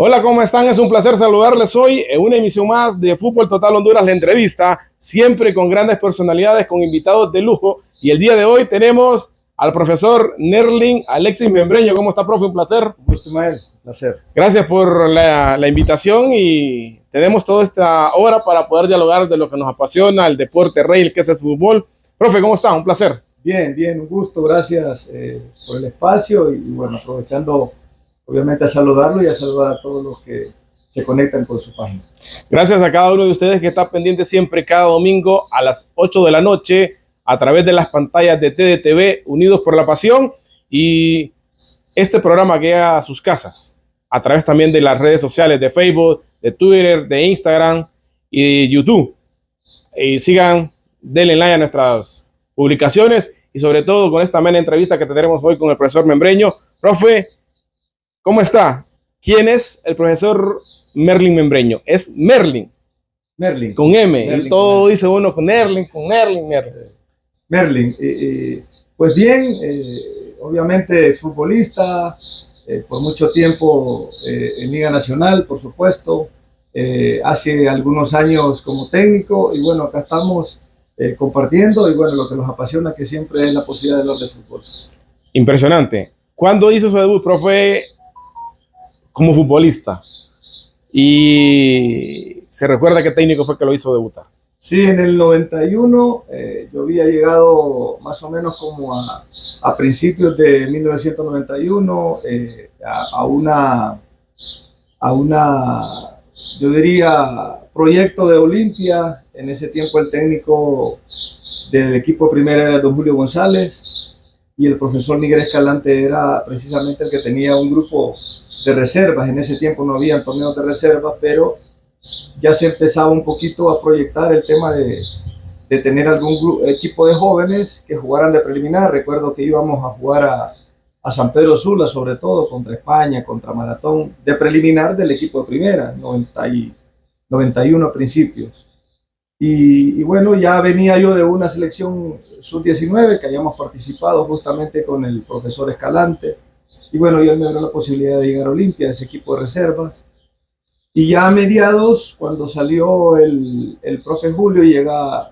Hola, ¿cómo están? Es un placer saludarles hoy en una emisión más de Fútbol Total Honduras, la entrevista, siempre con grandes personalidades, con invitados de lujo. Y el día de hoy tenemos al profesor Nerling Alexis Membreño. ¿Cómo está, profe? Un placer. Un gusto, Ismael. Un placer. Gracias por la invitación y tenemos toda esta hora para poder dialogar de lo que nos apasiona, el deporte rey, que es el fútbol. Profe, ¿cómo está? Un placer. Bien, un gusto. Gracias por el espacio y bueno, aprovechando obviamente a saludarlo y a saludar a todos los que se conectan con su página. Gracias a cada uno de ustedes que está pendiente siempre cada domingo a las 8 de la noche a través de las pantallas de TDTV, Unidos por la Pasión, y este programa llega a sus casas a través también de las redes sociales de Facebook, de Twitter, de Instagram y de YouTube. Y sigan, denle like a nuestras publicaciones y sobre todo con esta amena entrevista que tendremos hoy con el profesor Membreño. Profe, ¿cómo está? ¿Quién es el profesor Nerling Membreño? Es Merlin. Merlin. Con M. Merlin, y todo con dice uno con Nerling. Merlin. Pues bien, obviamente es futbolista, por mucho tiempo en Liga Nacional, por supuesto. Hace algunos años como técnico y bueno, acá estamos compartiendo y bueno, lo que nos apasiona que siempre es la posibilidad de hablar de fútbol. Impresionante. ¿Cuándo hizo su debut, profe, como futbolista? Y se recuerda qué técnico fue que lo hizo debutar. Sí, en el 91 yo había llegado más o menos como a principios de 1991 a una, yo diría, proyecto de Olimpia. En ese tiempo el técnico del equipo de primera era don Julio González y el profesor Miguel Escalante era precisamente el que tenía un grupo de reservas. En ese tiempo no había torneos de reservas, pero ya se empezaba un poquito a proyectar el tema de tener algún equipo de jóvenes que jugaran de preliminar. Recuerdo que íbamos a jugar a San Pedro Sula, sobre todo contra España, contra Maratón, de preliminar del equipo de primera, 91 a principios. Y bueno, ya venía yo de una selección sub-19 que habíamos participado justamente con el profesor Escalante. Y bueno, yo me dio la posibilidad de llegar a Olimpia, ese equipo de reservas. Y ya a mediados, cuando salió el profe Julio, llega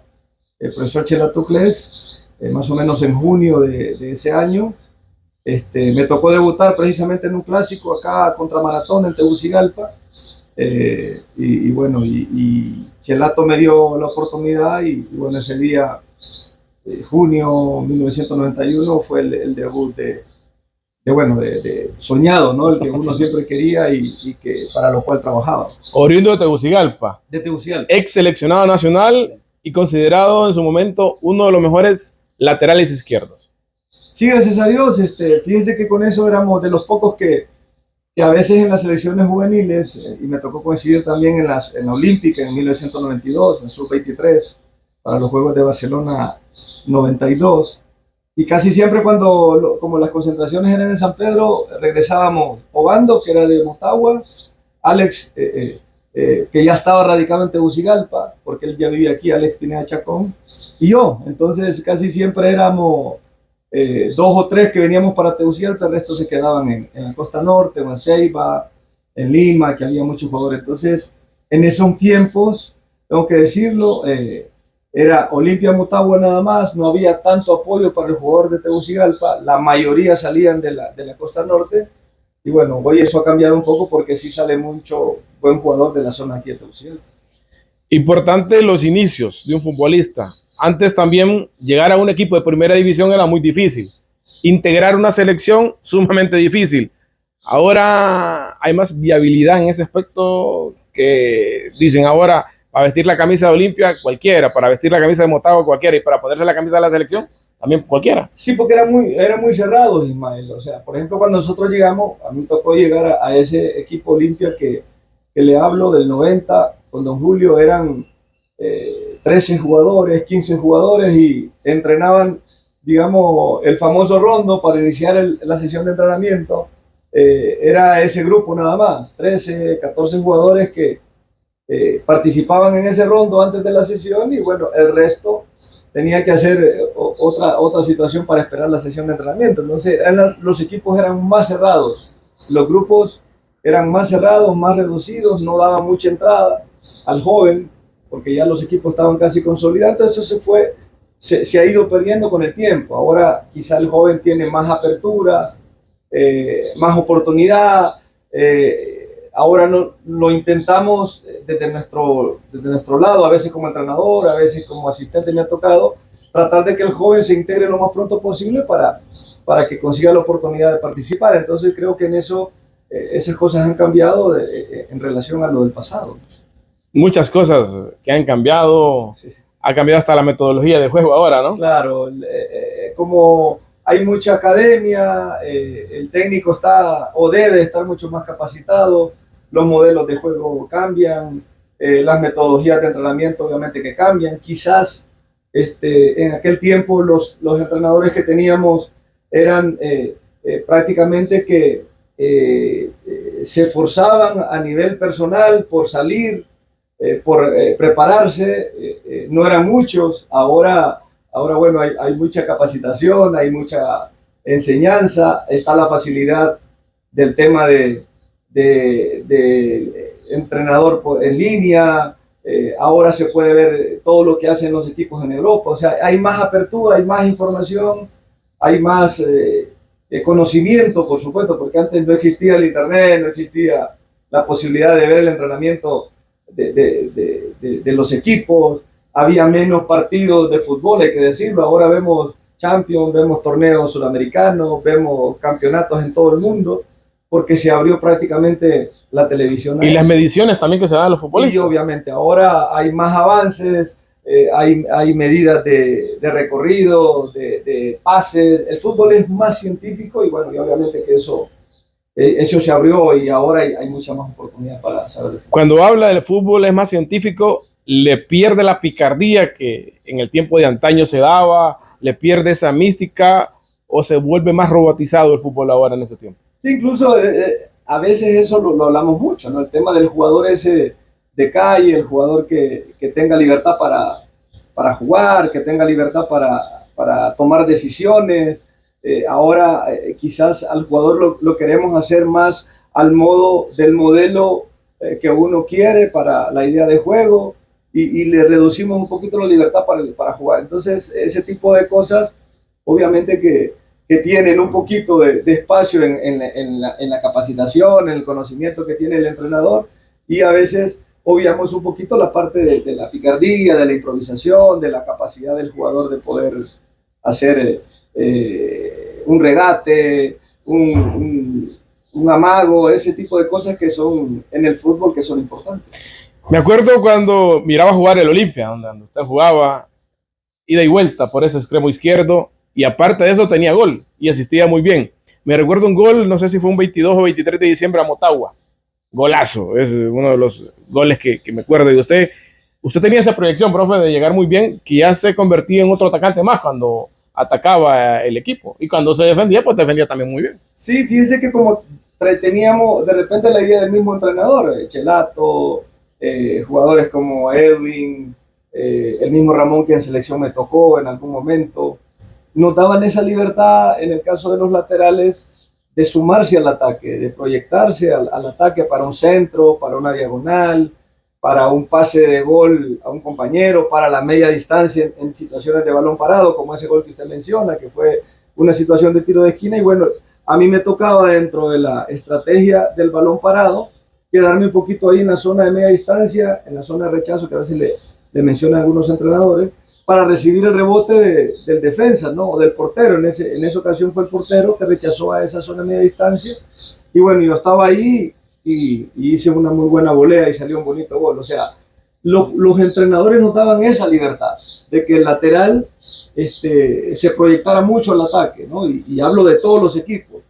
el profesor Chelatucles, más o menos en junio de ese año. Me tocó debutar precisamente en un clásico acá contra Maratón en Tegucigalpa. Y bueno, Chelato me dio la oportunidad y bueno, ese día, junio 1991, fue el debut de soñado, ¿no? El que uno siempre quería y que para lo cual trabajaba. Oriundo de Tegucigalpa. De Tegucigalpa. Ex seleccionado nacional y considerado en su momento uno de los mejores laterales izquierdos. Sí, gracias a Dios. Fíjense que con eso éramos de los pocos que a veces en las selecciones juveniles, y me tocó coincidir también en la Olímpica en 1992, en Sub-23, para los Juegos de Barcelona 92. Y casi siempre como las concentraciones eran en San Pedro, regresábamos Obando, que era de Motagua, Alex, que ya estaba radicado en Tegucigalpa, porque él ya vivía aquí, Alex Pineda Chacón, y yo. Entonces casi siempre éramos dos o tres que veníamos para Tegucigalpa, el resto se quedaban en la costa norte, o en Ceiba, en Lima, que había muchos jugadores. Entonces, en esos tiempos, tengo que decirlo, era Olimpia Motagua nada más, no había tanto apoyo para el jugador de Tegucigalpa, la mayoría salían de la costa norte, y bueno, hoy eso ha cambiado un poco porque sí sale mucho buen jugador de la zona aquí de Tegucigalpa. Importante los inicios de un futbolista. Antes también llegar a un equipo de primera división era muy difícil. Integrar una selección, sumamente difícil. Ahora hay más viabilidad en ese aspecto que dicen ahora, para vestir la camisa de Olimpia, cualquiera, para vestir la camisa de Motagua, cualquiera, y para ponerse la camisa de la selección, también cualquiera. Sí, porque era muy cerrado, Ismael. O sea, por ejemplo, cuando nosotros llegamos, a mí me tocó llegar a ese equipo Olimpia que le hablo del 90, con don Julio eran 13 jugadores, 15 jugadores y entrenaban, digamos, el famoso rondo para iniciar la sesión de entrenamiento. Era ese grupo nada más, 13, 14 jugadores que participaban en ese rondo antes de la sesión y bueno, el resto tenía que hacer otra situación para esperar la sesión de entrenamiento. Entonces los equipos eran más cerrados, los grupos eran más cerrados, más reducidos, no daban mucha entrada al joven, porque ya los equipos estaban casi consolidados. Entonces eso se ha ido perdiendo con el tiempo. Ahora quizá el joven tiene más apertura, más oportunidad. Ahora lo intentamos desde nuestro lado, a veces como entrenador, a veces como asistente me ha tocado, tratar de que el joven se integre lo más pronto posible para que consiga la oportunidad de participar. Entonces creo que en eso esas cosas han cambiado en relación a lo del pasado. Muchas cosas que han cambiado. Sí. Ha cambiado hasta la metodología de juego ahora, ¿no? Claro, como hay mucha academia, el técnico está o debe estar mucho más capacitado, los modelos de juego cambian, las metodologías de entrenamiento obviamente que cambian. Quizás en aquel tiempo los entrenadores que teníamos eran prácticamente que se esforzaban a nivel personal por salir, por prepararse, no eran muchos. Ahora bueno, hay mucha capacitación, hay mucha enseñanza, está la facilidad del tema de entrenador en línea. Ahora se puede ver todo lo que hacen los equipos en Europa. O sea, hay más apertura, hay más información, hay más conocimiento, por supuesto, porque antes no existía el internet, no existía la posibilidad de ver el entrenamiento de los equipos. Había menos partidos de fútbol, hay que decirlo. Ahora vemos Champions, vemos torneos sudamericanos, vemos campeonatos en todo el mundo, porque se abrió prácticamente la televisión. Y las mediciones también que se dan a los futbolistas. Y obviamente ahora hay más avances, hay medidas de recorrido, de pases. El fútbol es más científico y bueno, y obviamente que eso se abrió y ahora hay mucha más oportunidad para saber de fútbol. Cuando habla del fútbol es más científico, le pierde la picardía que en el tiempo de antaño se daba, le pierde esa mística o se vuelve más robotizado el fútbol ahora en este tiempo. Sí, incluso a veces eso lo hablamos mucho, ¿no? El tema del jugador ese de calle, el jugador que tenga libertad para jugar, que tenga libertad para tomar decisiones. Ahora quizás al jugador lo queremos hacer más al modo del modelo que uno quiere para la idea de juego y le reducimos un poquito la libertad para jugar. Entonces ese tipo de cosas obviamente que tienen un poquito de espacio en la capacitación, en el conocimiento que tiene el entrenador, y a veces obviamos un poquito la parte de la picardía, de la improvisación, de la capacidad del jugador de poder hacer un regate, un amago, ese tipo de cosas que son en el fútbol que son importantes. Me acuerdo cuando miraba jugar el Olimpia, donde usted jugaba ida y vuelta por ese extremo izquierdo, y aparte de eso tenía gol y asistía muy bien. Me recuerdo un gol, no sé si fue un 22 o 23 de diciembre a Motagua. Golazo, es uno de los goles que me acuerdo. Y usted tenía esa proyección, profe, de llegar muy bien, que ya se convertía en otro atacante más cuando atacaba el equipo. Y cuando se defendía, pues defendía también muy bien. Sí, fíjese que como teníamos de repente la idea del mismo entrenador, Chelato, jugadores como Edwin, el mismo Ramón que en selección me tocó en algún momento, nos daban esa libertad en el caso de los laterales de sumarse al ataque, de proyectarse al ataque para un centro, para una diagonal, para un pase de gol a un compañero, para la media distancia en situaciones de balón parado, como ese gol que usted menciona, que fue una situación de tiro de esquina. Y bueno, a mí me tocaba dentro de la estrategia del balón parado quedarme un poquito ahí en la zona de media distancia, en la zona de rechazo que a veces le mencionan algunos entrenadores, para recibir el rebote del defensa, ¿no? O del portero. En esa ocasión fue el portero que rechazó a esa zona de media distancia. Y bueno, yo estaba ahí y hice una muy buena volea y salió un bonito gol. O sea, los entrenadores notaban esa libertad de que el lateral se proyectara mucho al ataque, ¿no? Y hablo de todos los equipos.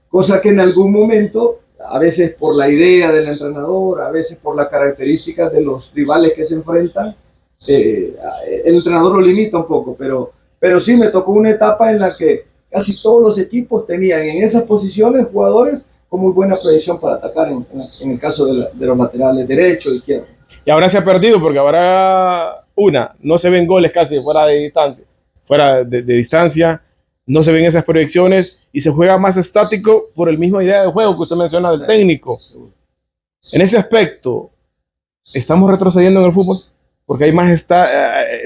Cosa que en algún momento, a veces por la idea del entrenador, a veces por las características de los rivales que se enfrentan, el entrenador lo limita un poco, pero sí me tocó una etapa en la que casi todos los equipos tenían en esas posiciones jugadores con muy buena proyección para atacar en el caso de los laterales derecho e izquierdo. Y ahora se ha perdido porque ahora no se ven goles casi fuera de distancia, no se ven esas proyecciones y se juega más estático por el misma idea de juego que usted menciona del técnico. En ese aspecto, ¿estamos retrocediendo en el fútbol? Porque hay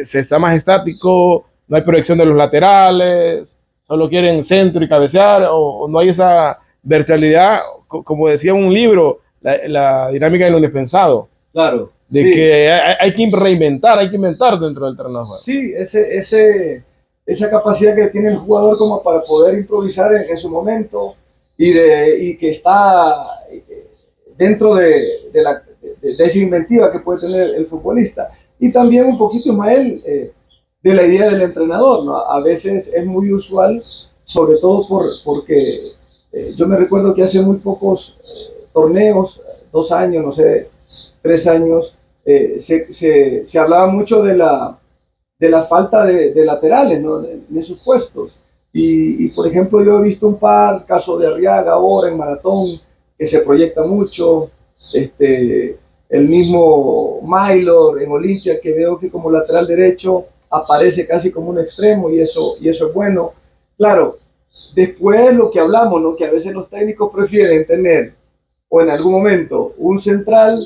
se está más estático, no hay proyección de los laterales, solo quieren centro y cabecear, o no hay esa verticalidad, como decía un libro, la dinámica de lo indispensado. Claro. De sí. que hay que reinventar, hay que inventar dentro del terreno de juego. Sí, esa capacidad que tiene el jugador como para poder improvisar en su momento y que está dentro de esa inventiva que puede tener el futbolista. Y también un poquito, Ismael, de la idea del entrenador, ¿no? A veces es muy usual, sobre todo porque yo me recuerdo que hace muy pocos torneos, 2 años, no sé, 3 años, se hablaba mucho de la falta de laterales, ¿no? En esos puestos. Y, por ejemplo, yo he visto un par, caso de Arriaga ahora en Maratón, que se proyecta mucho, el mismo Maylor en Olimpia, que veo que como lateral derecho aparece casi como un extremo y eso es bueno. Claro, después lo que hablamos, ¿no? Que a veces los técnicos prefieren tener, o en algún momento, un central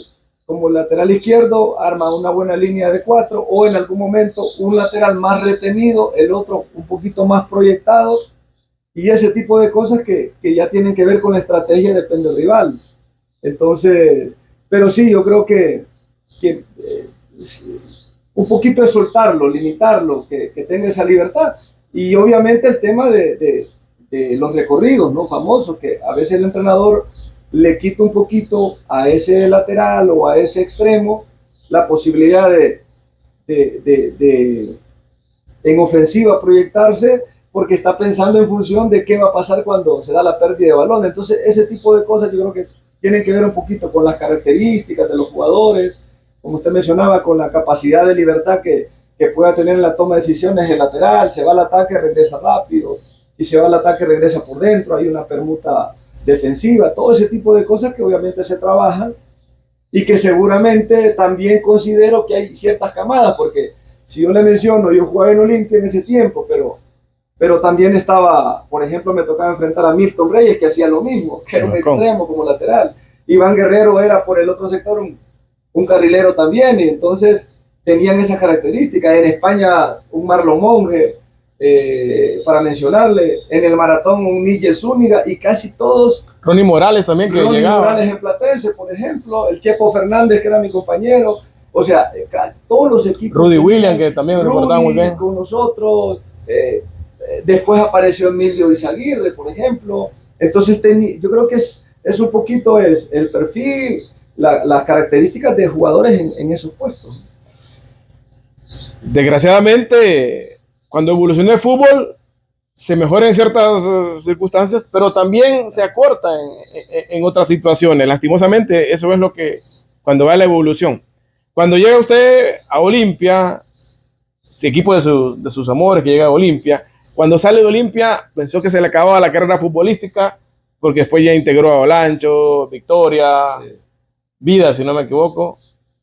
como lateral izquierdo, arma una buena línea de 4, o en algún momento un lateral más retenido, el otro un poquito más proyectado, y ese tipo de cosas que ya tienen que ver con la estrategia, depende del rival. Entonces, pero sí, yo creo que un poquito de soltarlo, limitarlo, que tenga esa libertad. Y obviamente el tema de los recorridos, ¿no? Famosos, que a veces el entrenador le quita un poquito a ese lateral o a ese extremo la posibilidad de en ofensiva proyectarse, porque está pensando en función de qué va a pasar cuando se da la pérdida de balón. Entonces ese tipo de cosas yo creo que tienen que ver un poquito con las características de los jugadores, como usted mencionaba, con la capacidad de libertad que pueda tener en la toma de decisiones el lateral. Se va al ataque, regresa rápido, si se va al ataque regresa por dentro, hay una permuta defensiva, todo ese tipo de cosas que obviamente se trabajan y que seguramente también considero que hay ciertas camadas, porque si yo le menciono, yo jugaba en Olimpia en ese tiempo, pero también estaba, por ejemplo, me tocaba enfrentar a Milton Reyes, que hacía lo mismo, que era un extremo como lateral. Iván Guerrero era por el otro sector un carrilero también, y entonces tenían esas características. En España un Marlon Monge, para mencionarle, en el Maratón un Nigel Zúñiga, y casi todos. Ronnie Morales también, que Ronnie llegaba. Morales en Platense, por ejemplo, el Chepo Fernández, que era mi compañero, o sea, todos los equipos. Rudy Williams, que también me recordaba muy bien. Con nosotros, después apareció Emilio Izaguirre, por ejemplo. Entonces yo creo que es un poquito el perfil, las características de jugadores en esos puestos. Desgraciadamente, cuando evoluciona el fútbol, se mejora en ciertas circunstancias, pero también se acorta en otras situaciones. Lastimosamente, eso es lo que, cuando va la evolución. Cuando llega usted a Olimpia, ese equipo de sus amores que llega a Olimpia, cuando sale de Olimpia, pensó que se le acababa la carrera futbolística, porque después ya integró a Olancho, Victoria, sí. Vida, si no me equivoco.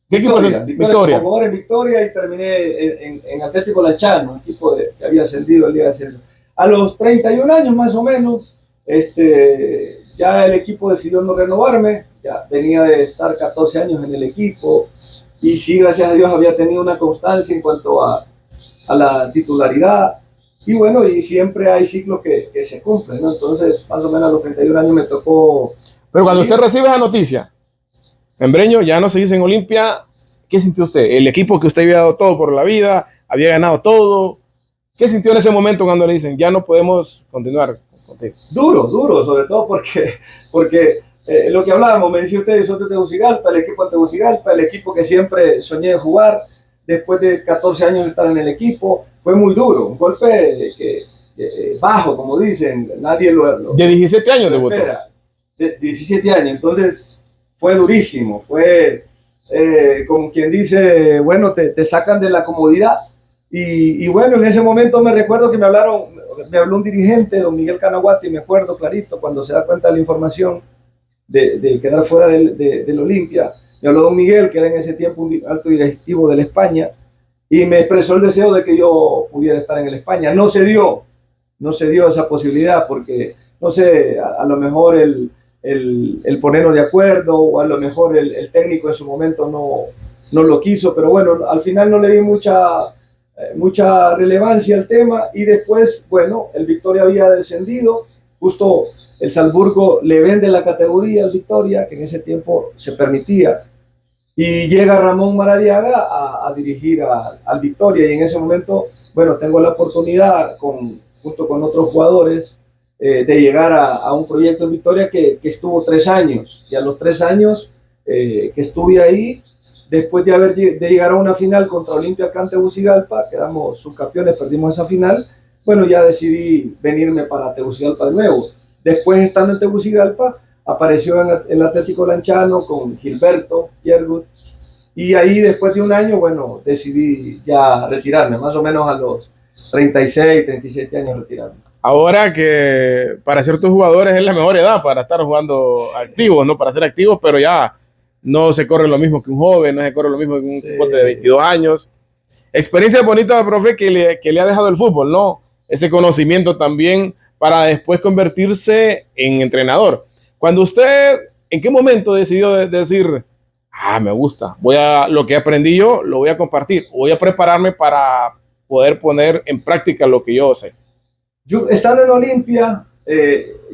¿Qué equipo es? Victoria. Como jugador en Victoria, y terminé en Atlético Lanchano, un equipo que había ascendido al día de ascenso. A los 31 años más o menos, ya el equipo decidió no renovarme. Ya venía de estar 14 años en el equipo, y sí, gracias a Dios, había tenido una constancia en cuanto a la titularidad. Y bueno, y siempre hay ciclos que se cumplen, ¿no? Entonces, más o menos a los 31 años me tocó. Pero cuando usted recibe esa noticia, Embreño, ya no se dice en Olimpia, ¿qué sintió usted? El equipo que usted había dado todo por la vida, había ganado todo. ¿Qué sintió en ese momento cuando le dicen, ya no podemos continuar contigo? Duro, sobre todo porque lo que hablábamos, me decía usted, soy de Tegucigalpa, el equipo de Tegucigalpa, el equipo que siempre soñé de jugar, después de 14 años de estar en el equipo, fue muy duro, un golpe bajo, como dicen, nadie lo de 17 años debutó. De 17 años, entonces fue durísimo, fue como quien dice, bueno, te sacan de la comodidad. Y bueno, en ese momento me recuerdo que me habló un dirigente, don Miguel Canaguati, me acuerdo clarito, cuando se da cuenta de la información de quedar fuera del Olimpia. Me habló don Miguel, que era en ese tiempo un alto directivo de la España, y me expresó el deseo de que yo pudiera estar en el España. No se dio no se dio esa posibilidad porque, no sé, a lo mejor el ponernos de acuerdo o a lo mejor el técnico en su momento no lo quiso, pero bueno, al final no le di mucha relevancia al tema y después, bueno, el Victoria había descendido, justo el Salzburgo le vende la categoría al Victoria, que en ese tiempo se permitía, y llega Ramón Maradiaga a dirigir al Victoria y en ese momento, bueno, tengo la oportunidad junto con otros jugadores de llegar a un proyecto en Victoria que estuvo 3 años y a los 3 años que estuve ahí, después de llegar a una final contra Olimpia Can Tegucigalpa, quedamos subcampeones, perdimos esa final, bueno, ya decidí venirme para Tegucigalpa de nuevo. Después, estando en Tegucigalpa, apareció en el Atlético Lanchano con Gilberto Piergut, y ahí después de un año, bueno, decidí ya retirarme, más o menos a los 36, 37 años retirarme. Ahora que para ciertos jugadores es la mejor edad para estar jugando activos, ¿no? Para ser activos, pero ya no se corre lo mismo que un joven, no se corre lo mismo que un cipote de 22 años. Experiencia bonita, profe, que le ha dejado el fútbol, ¿no? Ese conocimiento también para después convertirse en entrenador. Cuando usted, ¿en qué momento decidió decir, me gusta, lo que aprendí yo, lo voy a compartir, voy a prepararme para poder poner en práctica lo que yo sé? Yo, estando en Olimpia,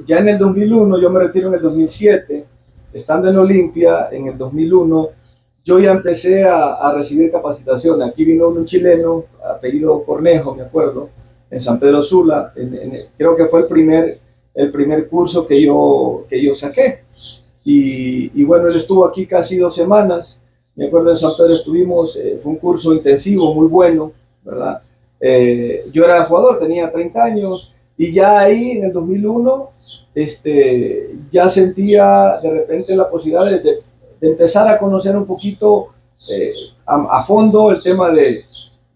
ya en el 2001, yo me retiro en el 2007, estando en Olimpia en el 2001, yo ya empecé a recibir capacitación. Aquí vino un chileno, apellido Cornejo, me acuerdo, en San Pedro Sula, creo que fue el primer curso que yo saqué. Y bueno, él estuvo aquí casi 2 semanas, me acuerdo en San Pedro estuvimos, fue un curso intensivo, muy bueno, ¿verdad? Yo era jugador, tenía 30 años y ya ahí en el 2001 ya sentía de repente la posibilidad de empezar a conocer un poquito a fondo el tema de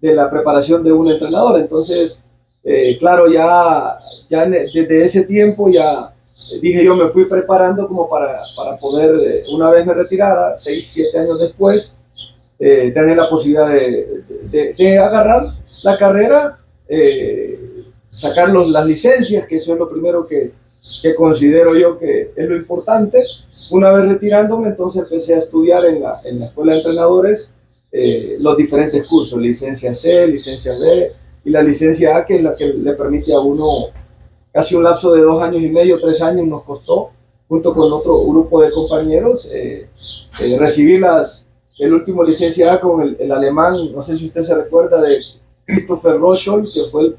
la preparación de un entrenador. Entonces, claro, ya desde ese tiempo ya dije yo me fui preparando como para poder, una vez me retirara, 6, 7 años después, tener la posibilidad de agarrar la carrera, sacar las licencias, que eso es lo primero que considero yo que es lo importante. Una vez retirándome, entonces empecé a estudiar en la Escuela de Entrenadores los diferentes cursos, licencia C, licencia B y la licencia A, que es la que le permite a uno casi un lapso de 2 años y medio, 3 años nos costó, junto con otro grupo de compañeros, recibir el último licencia A con el alemán, no sé si usted se recuerda de Christopher Rocholl, que fue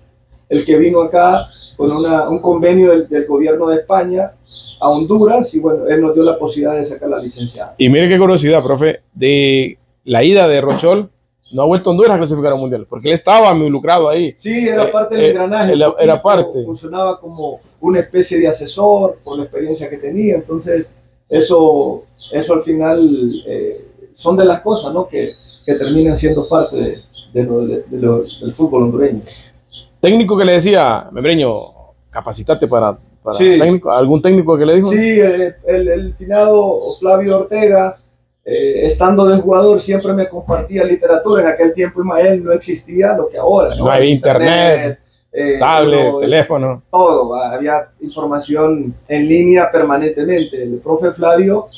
el que vino acá con un convenio del gobierno de España a Honduras, y bueno, él nos dio la posibilidad de sacar la licencia A. Y mire qué curiosidad, profe, de la ida de Rocholl, no ha vuelto a Honduras a clasificar al Mundial, porque él estaba involucrado ahí. Sí, era parte del engranaje. Era parte. Funcionaba como una especie de asesor por la experiencia que tenía, entonces eso al final son de las cosas, ¿no? que terminan siendo parte del fútbol hondureño. Técnico que le decía, Membreño, capacitate para sí. Técnico, ¿algún técnico que le dijo? Sí, el finado Flavio Ortega, estando de jugador, siempre me compartía literatura. En aquel tiempo, Ismael, no existía lo que ahora. No había internet, tablet, teléfono. Todo, había información en línea permanentemente. El profe Flavio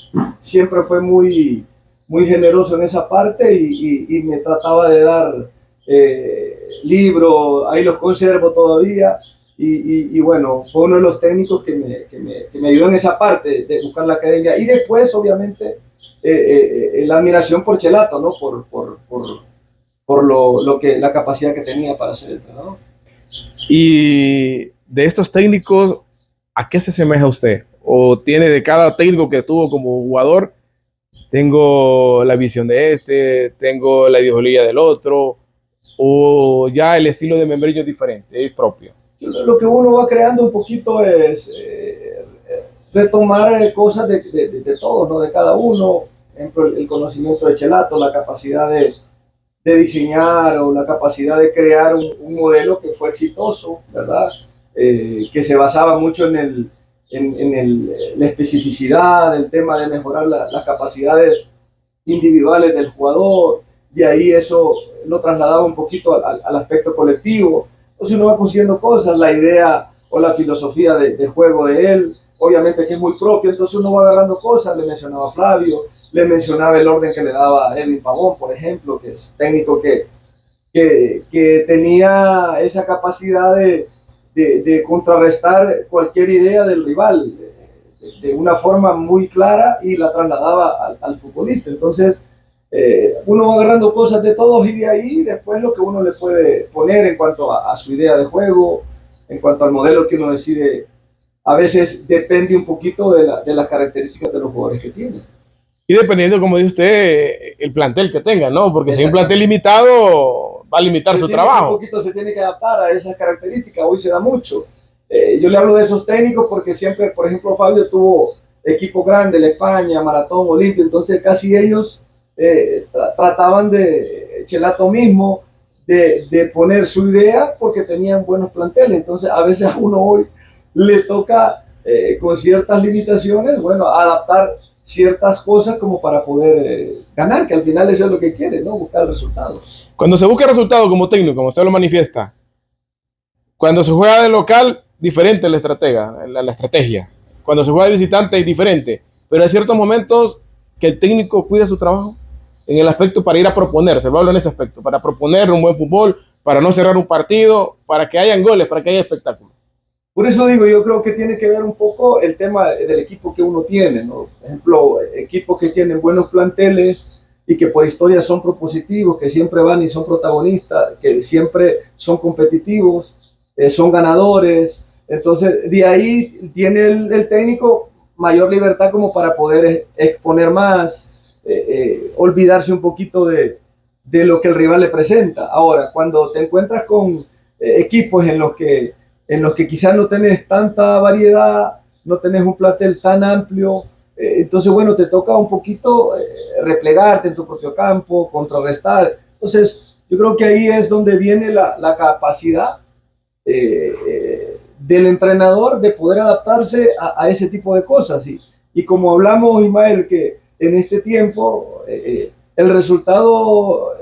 siempre fue muy, muy generoso en esa parte y me trataba de dar libros, ahí los conservo todavía. Y bueno, fue uno de los técnicos que me ayudó en esa parte de buscar la academia. Y después, obviamente, la admiración por Chelato, ¿no? Por la capacidad que tenía para ser entrenador. Y de estos técnicos, ¿a qué se asemeja usted? ¿O tiene de cada técnico que tuvo como jugador, tengo la visión de tengo la ideología del otro, o ya el estilo de Membreño es diferente, es propio? Lo que uno va creando un poquito es retomar cosas de todos, ¿no? De cada uno. Por ejemplo, el conocimiento de Chelato, la capacidad de diseñar o la capacidad de crear un modelo que fue exitoso, ¿verdad? Que se basaba mucho en la especificidad, el tema de mejorar las capacidades individuales del jugador. De ahí eso lo trasladaba un poquito al aspecto colectivo. Entonces uno va consiguiendo cosas, la idea o la filosofía de juego de él, obviamente que es muy propio, entonces uno va agarrando cosas. Le mencionaba a Flavio, le mencionaba el orden que le daba a Edwin Pavón, por ejemplo, que es técnico que tenía esa capacidad de contrarrestar cualquier idea del rival de una forma muy clara y la trasladaba al futbolista. Entonces, uno va agarrando cosas de todos y de ahí después lo que uno le puede poner en cuanto a su idea de juego, en cuanto al modelo que uno decide. A veces depende un poquito de las características de los jugadores que tiene. Y dependiendo, como dice usted, el plantel que tenga, ¿no? Porque si hay un plantel limitado, va a limitar su trabajo. Un poquito se tiene que adaptar a esas características. Hoy se da mucho. Yo le hablo de esos técnicos porque siempre, por ejemplo, Fabio tuvo equipos grandes, la España, Maratón, Olimpia, entonces casi ellos trataban de, Chelato mismo, de poner su idea porque tenían buenos planteles. Entonces a veces a uno hoy le toca con ciertas limitaciones, bueno, adaptar ciertas cosas como para poder ganar, que al final eso es lo que quiere, ¿no? Buscar el resultado. Cuando se busca el resultado como técnico, como usted lo manifiesta, cuando se juega de local, diferente la estrategia. Cuando se juega de visitante, es diferente. Pero hay ciertos momentos que el técnico cuida su trabajo en el aspecto para ir a proponer, se lo hablo en ese aspecto, para proponer un buen fútbol, para no cerrar un partido, para que hayan goles, para que haya espectáculo. Por eso digo, yo creo que tiene que ver un poco el tema del equipo que uno tiene, ¿no? Por ejemplo, equipos que tienen buenos planteles y que por historia son propositivos, que siempre van y son protagonistas, que siempre son competitivos, son ganadores. Entonces, de ahí tiene el técnico mayor libertad como para poder exponer más, olvidarse un poquito de lo que el rival le presenta. Ahora, cuando te encuentras con equipos en los que quizás no tenés tanta variedad, no tenés un plantel tan amplio, entonces, bueno, te toca un poquito replegarte en tu propio campo, contrarrestar. Entonces, yo creo que ahí es donde viene la capacidad del entrenador de poder adaptarse a ese tipo de cosas. Y como hablamos, Ismael, que en este tiempo el resultado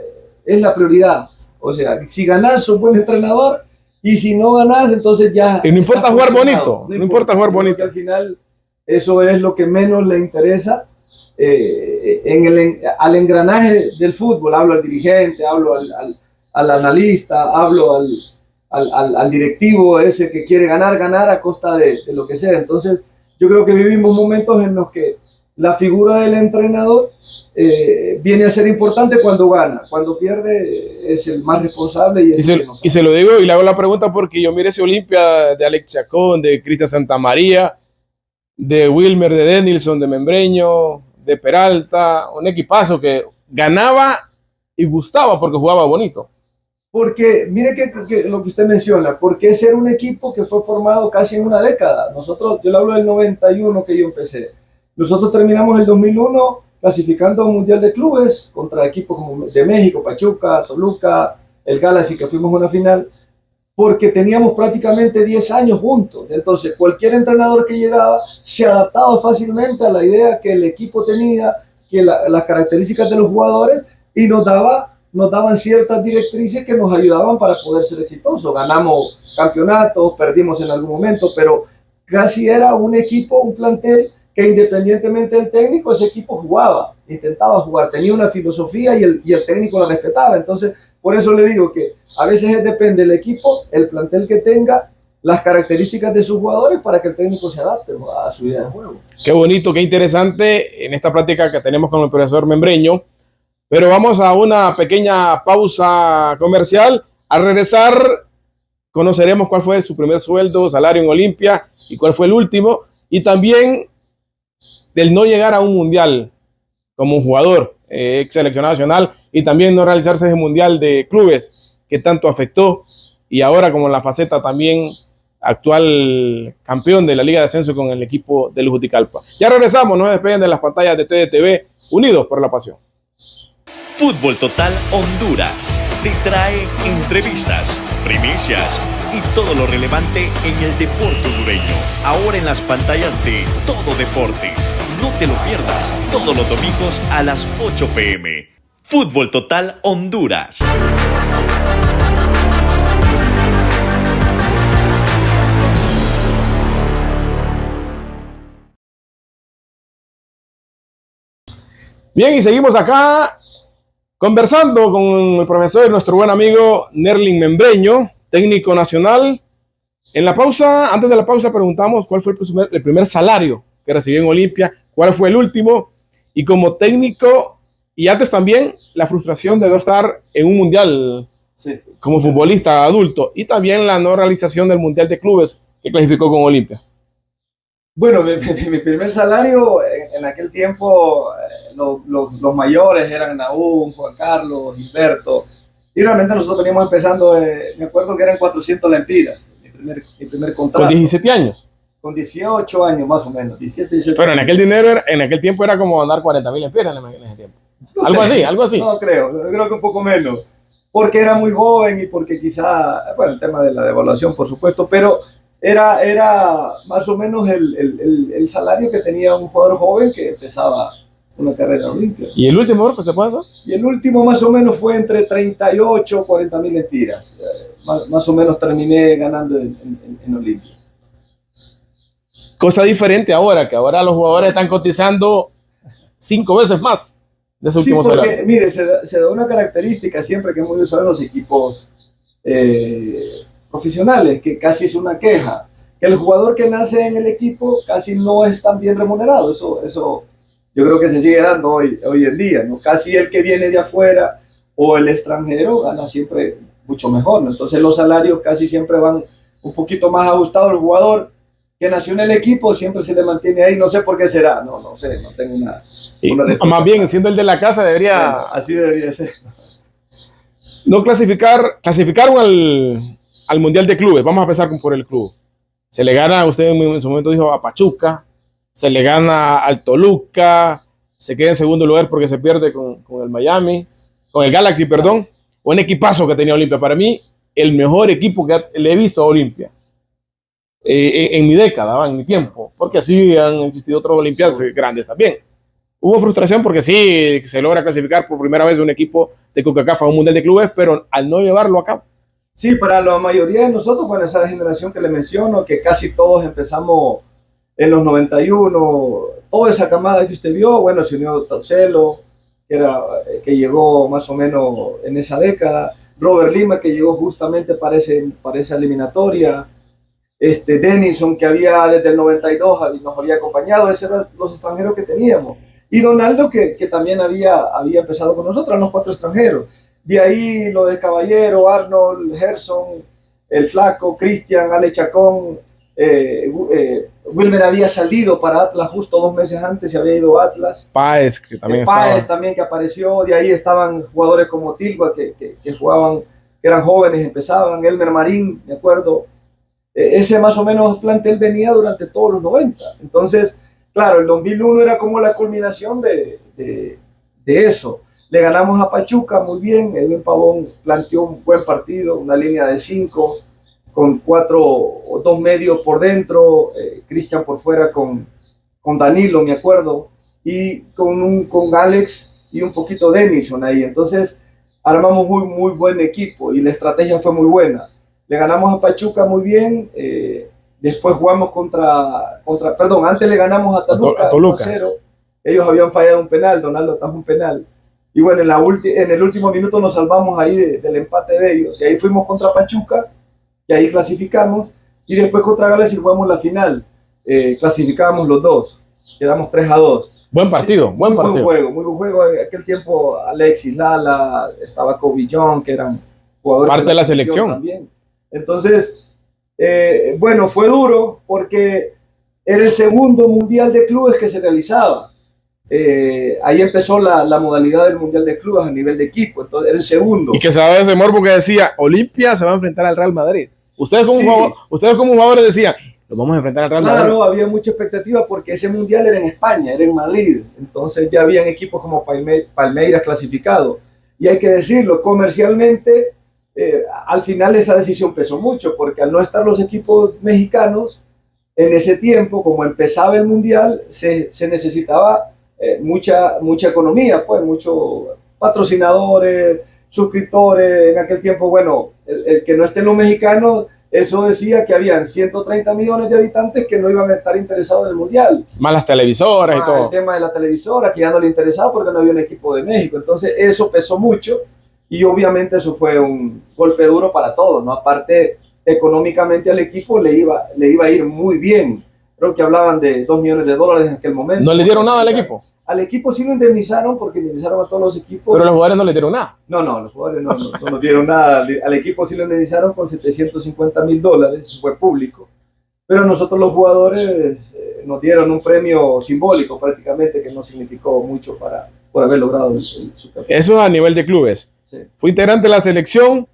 es la prioridad. O sea, si ganás, sos buen entrenador, y si no ganás, entonces ya... Y no importa jugar bonito, no importa jugar bonito. Al final, eso es lo que menos le interesa al engranaje del fútbol. Hablo al dirigente, hablo al analista, hablo al directivo ese que quiere ganar a costa de lo que sea. Entonces, yo creo que vivimos momentos en los que la figura del entrenador viene a ser importante cuando gana. Cuando pierde es el más responsable. Y se lo digo y le hago la pregunta porque yo miré ese Olimpia de Alex Chacón, de Cristian Santamaría, de Wilmer, de Denilson, de Membreño, de Peralta, un equipazo que ganaba y gustaba porque jugaba bonito. Porque mire que lo que usted menciona, porque ese era un equipo que fue formado casi en una década. Yo le hablo del 91 que yo empecé. Nosotros terminamos el 2001 clasificando a un Mundial de Clubes contra equipos como de México, Pachuca, Toluca, el Galaxy, que fuimos a una final, porque teníamos prácticamente 10 años juntos. Entonces, cualquier entrenador que llegaba se adaptaba fácilmente a la idea que el equipo tenía, que las características de los jugadores, y nos daban ciertas directrices que nos ayudaban para poder ser exitosos. Ganamos campeonatos, perdimos en algún momento, pero casi era un equipo, un plantel que independientemente del técnico, ese equipo jugaba, intentaba jugar, tenía una filosofía y el técnico la respetaba. Entonces, por eso le digo que a veces depende del equipo, el plantel que tenga, las características de sus jugadores para que el técnico se adapte a su idea de juego. Qué bonito, qué interesante en esta plática que tenemos con el profesor Membreño. Pero vamos a una pequeña pausa comercial. Al regresar, conoceremos cuál fue su primer sueldo, salario en Olimpia y cuál fue el último. Y también del no llegar a un mundial como un jugador, ex seleccionado nacional, y también no realizarse ese mundial de clubes que tanto afectó. Y ahora como en la faceta también actual campeón de la Liga de Ascenso con el equipo del Juticalpa. Ya regresamos, no se despeguen de las pantallas de TDTV, unidos por la pasión. Fútbol Total Honduras te trae entrevistas, primicias y todo lo relevante en el deporte hondureño. Ahora en las pantallas de Todo Deportes. No te lo pierdas todos los domingos a las 8 p.m. Fútbol Total Honduras. Bien, y seguimos acá conversando con el profesor, nuestro buen amigo Nerlin Membreño, técnico nacional. En la pausa, antes de la pausa, preguntamos cuál fue el primer salario que recibió en Olimpia, cuál fue el último, y como técnico, y antes también, la frustración de no estar en un mundial como futbolista adulto, y también la no realización del mundial de clubes que clasificó con Olimpia. Bueno, mi primer salario en aquel tiempo, los mayores eran Nahum, Juan Carlos, Gilberto, y realmente nosotros veníamos empezando, me acuerdo que eran 400 lempiras, mi primer contrato. ¿Con 17 años? Con 18 años más o menos, 17, 18 Pero en aquel dinero, en aquel tiempo era como ganar 40,000 lempiras en ese tiempo. No algo sé, así, algo así. No creo que un poco menos, porque era muy joven y porque quizá, bueno, el tema de la devaluación, por supuesto, pero era más o menos el salario que tenía un jugador joven que empezaba una carrera olímpica. ¿Y el último, profe, se puede hacer? Y el último más o menos fue entre 38 y 40,000 lempiras. Más o menos terminé ganando en Olimpia. Cosa diferente ahora, que ahora los jugadores están cotizando 5 veces más de su último porque, salario. Mire, se da una característica siempre que es muy usual en los equipos profesionales, que casi es una queja, que el jugador que nace en el equipo casi no es tan bien remunerado. Eso yo creo que se sigue dando hoy en día, ¿no? Casi el que viene de afuera o el extranjero gana siempre mucho mejor, ¿no? Entonces los salarios casi siempre van un poquito más ajustados. El jugador que nació en el equipo siempre se le mantiene ahí, no sé por qué será, no sé, no tengo una respuesta. Más bien, siendo el de la casa, debería... Bueno, así debería ser. No clasificaron al Mundial de Clubes. Vamos a empezar por el club. Se le gana, usted en su momento dijo, a Pachuca, se le gana al Toluca, se queda en segundo lugar porque se pierde con el Miami, con el Galaxy, perdón. Un equipazo que tenía Olimpia. Para mí, el mejor equipo que le he visto a Olimpia. En mi década, en mi tiempo, porque así han existido otros olimpiadas grandes también. Hubo frustración porque sí se logra clasificar por primera vez un equipo de CONCACAF a un mundial de clubes, pero al no llevarlo a cabo. Sí, para la mayoría de nosotros, bueno, esa generación que le menciono, que casi todos empezamos en los 91, toda esa camada que usted vio, bueno, se unió Torcelo, que llegó más o menos en esa década, Robert Lima, que llegó justamente para esa eliminatoria, Denison, que había desde el 92 nos había acompañado. Esos eran los extranjeros que teníamos, y Donaldo, que también había empezado con nosotros, eran los 4 extranjeros. De ahí lo de Caballero, Arnold, Gerson, el Flaco, Cristian, Ale Chacón, Wilmer había salido para Atlas justo 2 meses antes, se había ido a Atlas. Páez, que también Páez también, que apareció. De ahí estaban jugadores como Tilba, que jugaban, que eran jóvenes, empezaban. Elmer Marín, me acuerdo. Ese más o menos plantel venía durante todos los 90. Entonces, claro, el 2001 era como la culminación de eso. Le ganamos a Pachuca muy bien. Edwin Pavón planteó un buen partido, una línea de 5, con 4 o 2 medios por dentro, Cristian por fuera con Danilo, me acuerdo, y con Alex y un poquito Denison ahí. Entonces, armamos muy buen equipo y la estrategia fue muy buena. Le ganamos a Pachuca muy bien. Después jugamos antes le ganamos a Toluca 1-0. Ellos habían fallado un penal, Donaldo atajó un penal. Y bueno, en el último minuto nos salvamos ahí del empate de ellos. Y ahí fuimos contra Pachuca, y ahí clasificamos. Y después contra Galaxy jugamos la final. Clasificamos los 2. Quedamos 3-2. Buen partido, sí, buen partido. Muy buen juego. En aquel tiempo Alexis Lala, estaba Kobe John, que eran jugadores parte de la selección también. Entonces, bueno, fue duro porque era el segundo mundial de clubes que se realizaba. Ahí empezó la modalidad del mundial de clubes a nivel de equipo, entonces era el segundo. Y que se daba ese morbo que decía, Olimpia se va a enfrentar al Real Madrid. Ustedes como jugadores decían, nos vamos a enfrentar al Real Madrid. Claro, había mucha expectativa porque ese mundial era en España, era en Madrid. Entonces ya habían equipos como Palmeiras clasificados. Y hay que decirlo, comercialmente, al final esa decisión pesó mucho, porque al no estar los equipos mexicanos, en ese tiempo, como empezaba el mundial, se necesitaba mucha economía, pues muchos patrocinadores, suscriptores. En aquel tiempo, bueno, el que no esté en los mexicanos eso decía que habían 130 millones de habitantes que no iban a estar interesados en el Mundial. Más las televisoras y todo. El tema de la televisora, que ya no le interesaba porque no había un equipo de México. Entonces eso pesó mucho y obviamente eso fue un golpe duro para todos, ¿no? Aparte, económicamente al equipo le iba a ir muy bien. Creo que hablaban de $2 millones en aquel momento. ¿No le dieron nada al equipo? Al equipo sí lo indemnizaron porque indemnizaron a todos los equipos. Pero los jugadores no le dieron nada. No, los jugadores no nos dieron nada. Al equipo sí lo indemnizaron con $750,000, eso fue público. Pero nosotros los jugadores nos dieron un premio simbólico prácticamente que no significó mucho por haber logrado el subcampeonato. Eso a nivel de clubes. Sí. Fue integrante de la selección.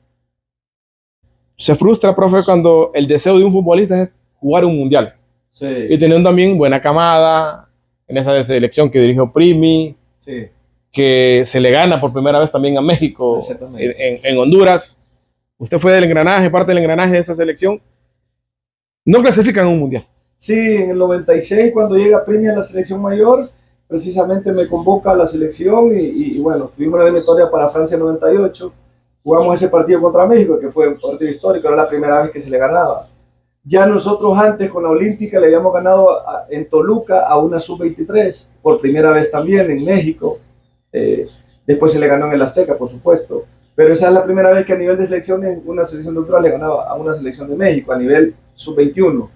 Se frustra, profe, cuando el deseo de un futbolista es jugar un mundial. Sí. Y teniendo también buena camada en esa selección que dirigió Primi, Sí. que se le gana por primera vez también a México en Honduras. Usted fue del engranaje, parte del engranaje de esa selección. No clasifican a un mundial. Sí, en el 96, cuando llega Primi a la selección mayor, precisamente me convoca a la selección y bueno, tuvimos la eliminatoria para Francia 98. Jugamos ese partido contra México, que fue un partido histórico, era la primera vez que se le ganaba. Ya nosotros antes con la Olímpica le habíamos ganado en Toluca a una sub-23, por primera vez también en México. Después se le ganó en el Azteca, por supuesto. Pero esa es la primera vez que a nivel de selecciones una selección de Honduras le ganaba a una selección de México a nivel sub-21.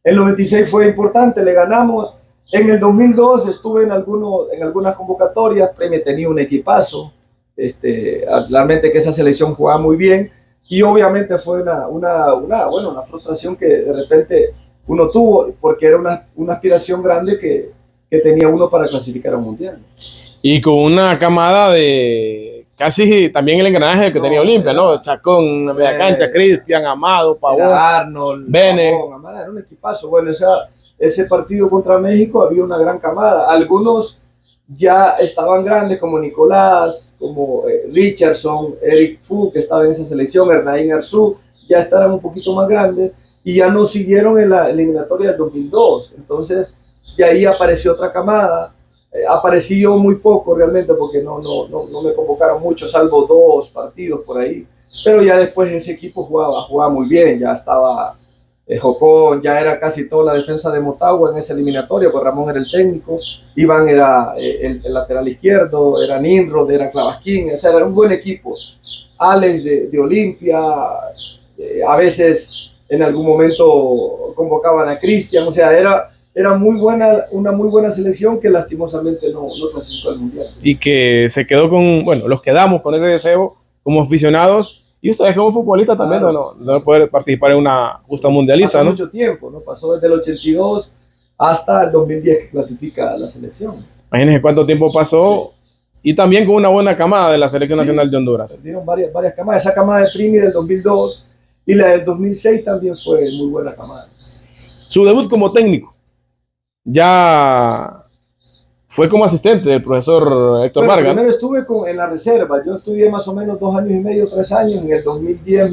El 96 fue importante, le ganamos. En el 2002 estuve en algunas convocatorias, Premi tenía un equipazo. Realmente que esa selección jugaba muy bien. Y obviamente fue una frustración que de repente uno tuvo, porque era una aspiración grande que tenía uno para clasificar a un mundial. Y con una camada de casi también el engranaje que tenía Olimpia, ¿no? Chacón, media cancha, Cristian, Amado, Pavón, Arnold, Bene. Amado, era un equipazo. Bueno, ese partido contra México había una gran camada. Algunos ya estaban grandes, como Nicolás, como Richardson, Eric Fu, que estaba en esa selección, Hernaín Arzú, ya estaban un poquito más grandes y ya no siguieron en la eliminatoria del 2002. Entonces, de ahí apareció otra camada. Aparecí yo muy poco realmente porque no me convocaron mucho, salvo 2 partidos por ahí. Pero ya después ese equipo jugaba muy bien, ya estaba Jocón, ya era casi toda la defensa de Motagua en esa eliminatoria, pues Ramón era el técnico, Iván era el lateral izquierdo, era Ninrod, era Clavasquín, o sea, era un buen equipo. Alex de Olimpia, a veces en algún momento convocaban a Cristian, o sea, era una muy buena selección que lastimosamente no clasificó al mundial. Y que se quedó los quedamos con ese deseo como aficionados. Y ustedes como futbolistas también no poder participar en una justa mundialista, pasó ¿no? Mucho tiempo, ¿no? Pasó desde el 82 hasta el 2010 que clasifica a la selección. Imagínense cuánto tiempo pasó. Sí. Y también con una buena camada de la Selección Nacional de Honduras. Perdieron varias camadas. Esa camada de Primi del 2002 y la del 2006 también fue muy buena camada. Su debut como técnico ya fue como asistente del profesor Héctor Vargas. Primero estuve en la reserva. Yo estudié más o menos 2 años y medio, 3 años. En el 2010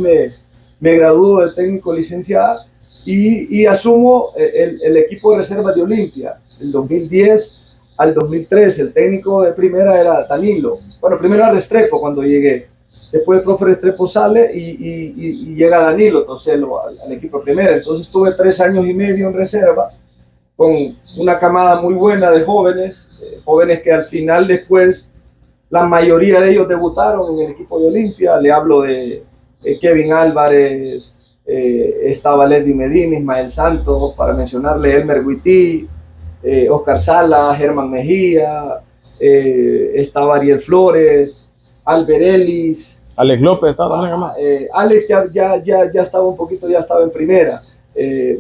me graduó de técnico licenciado y asumo el equipo de reserva de Olimpia. Del 2010 al 2013, el técnico de primera era Danilo. Bueno, primero era Restrepo cuando llegué. Después el profe Restrepo sale y llega Danilo, entonces al equipo de primera. Entonces estuve 3 años y medio en reserva, con una camada muy buena de jóvenes que al final después, la mayoría de ellos debutaron en el equipo de Olimpia. Le hablo de Kevin Álvarez, estaba Leslie Medina, Ismael Santos, para mencionarle Elmer Huití, Oscar Sala, Germán Mejía, estaba Ariel Flores, Albert Ellis, Alex López estaba en la camada. Alex ya estaba un poquito, ya estaba en primera.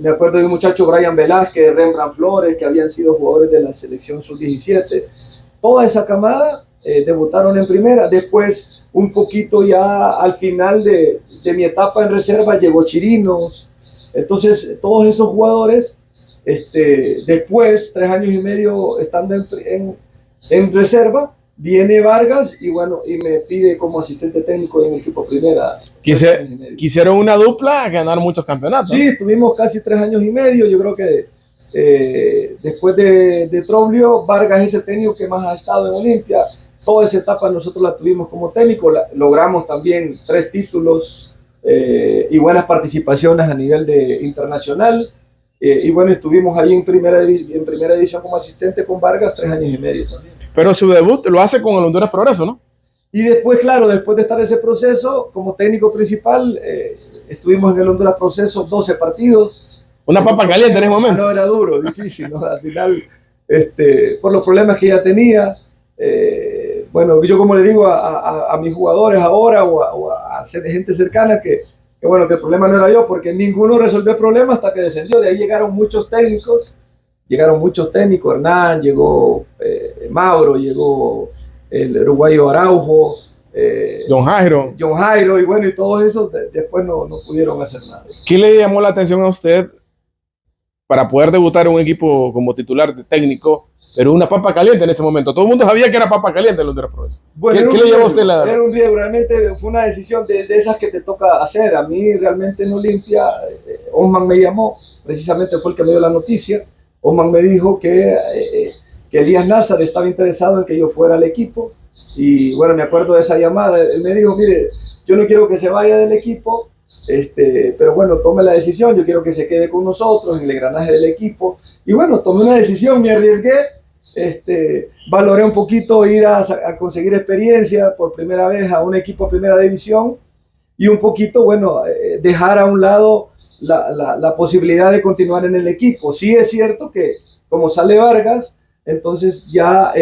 Me acuerdo de un muchacho, Brian Velázquez, Rembrandt Flores, que habían sido jugadores de la selección sub-17. Toda esa camada debutaron en primera. Después, un poquito ya al final de mi etapa en reserva, llegó Chirinos. Entonces, todos esos jugadores, después, 3 años y medio estando en reserva, viene Vargas y me pide como asistente técnico en el equipo primera. Quisieron una dupla, ganar muchos campeonatos. Sí, estuvimos casi 3 años y medio. Yo creo que después de Troglio, Vargas es el técnico que más ha estado en Olimpia. Toda esa etapa nosotros la tuvimos como técnico. Logramos también 3 títulos y buenas participaciones a nivel internacional. Y bueno, estuvimos ahí en primera edición como asistente con Vargas 3 años y medio también. Pero su debut lo hace con el Honduras Progreso, ¿no? Y después, claro, después de estar en ese proceso, como técnico principal, estuvimos en el Honduras Proceso 12 partidos. Una papa caliente en ese momento. No, era duro, difícil, ¿no? Al final, por los problemas que ya tenía, bueno, yo como le digo a mis jugadores ahora o a gente cercana que bueno, que el problema no era yo, porque ninguno resolvió el problema hasta que descendió. De ahí llegaron muchos técnicos, Hernán, llegó Mauro, llegó el uruguayo Araujo, John Jairo, y bueno, y todos esos después no pudieron hacer nada. ¿Qué le llamó la atención a usted para poder debutar en un equipo como titular de técnico, pero una papa caliente en ese momento? Todo el mundo sabía que era papa caliente el Honduras Progreso. Bueno, ¿Qué le llevó a usted la...? Era un riesgo, realmente fue una decisión de esas que te toca hacer. A mí realmente en Olimpia, Osman me llamó, precisamente fue el que me dio la noticia. Osman me dijo que Elías Nazar estaba interesado en que yo fuera al equipo. Y bueno, me acuerdo de esa llamada. Él me dijo, mire, yo no quiero que se vaya del equipo, pero bueno, tome la decisión, yo quiero que se quede con nosotros en el engranaje del equipo. Y bueno, tomé una decisión, me arriesgué, valoré un poquito ir a conseguir experiencia por primera vez a un equipo de primera división y un poquito, bueno, dejar a un lado la posibilidad de continuar en el equipo. Sí es cierto que como sale Vargas, entonces ya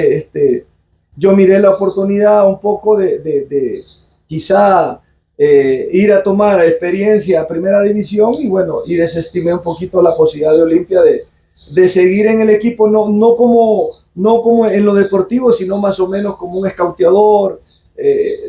yo miré la oportunidad un poco de quizá ir a tomar experiencia a primera división y bueno, y desestimé un poquito la posibilidad de Olimpia de seguir en el equipo, no como en lo deportivo, sino más o menos como un escauteador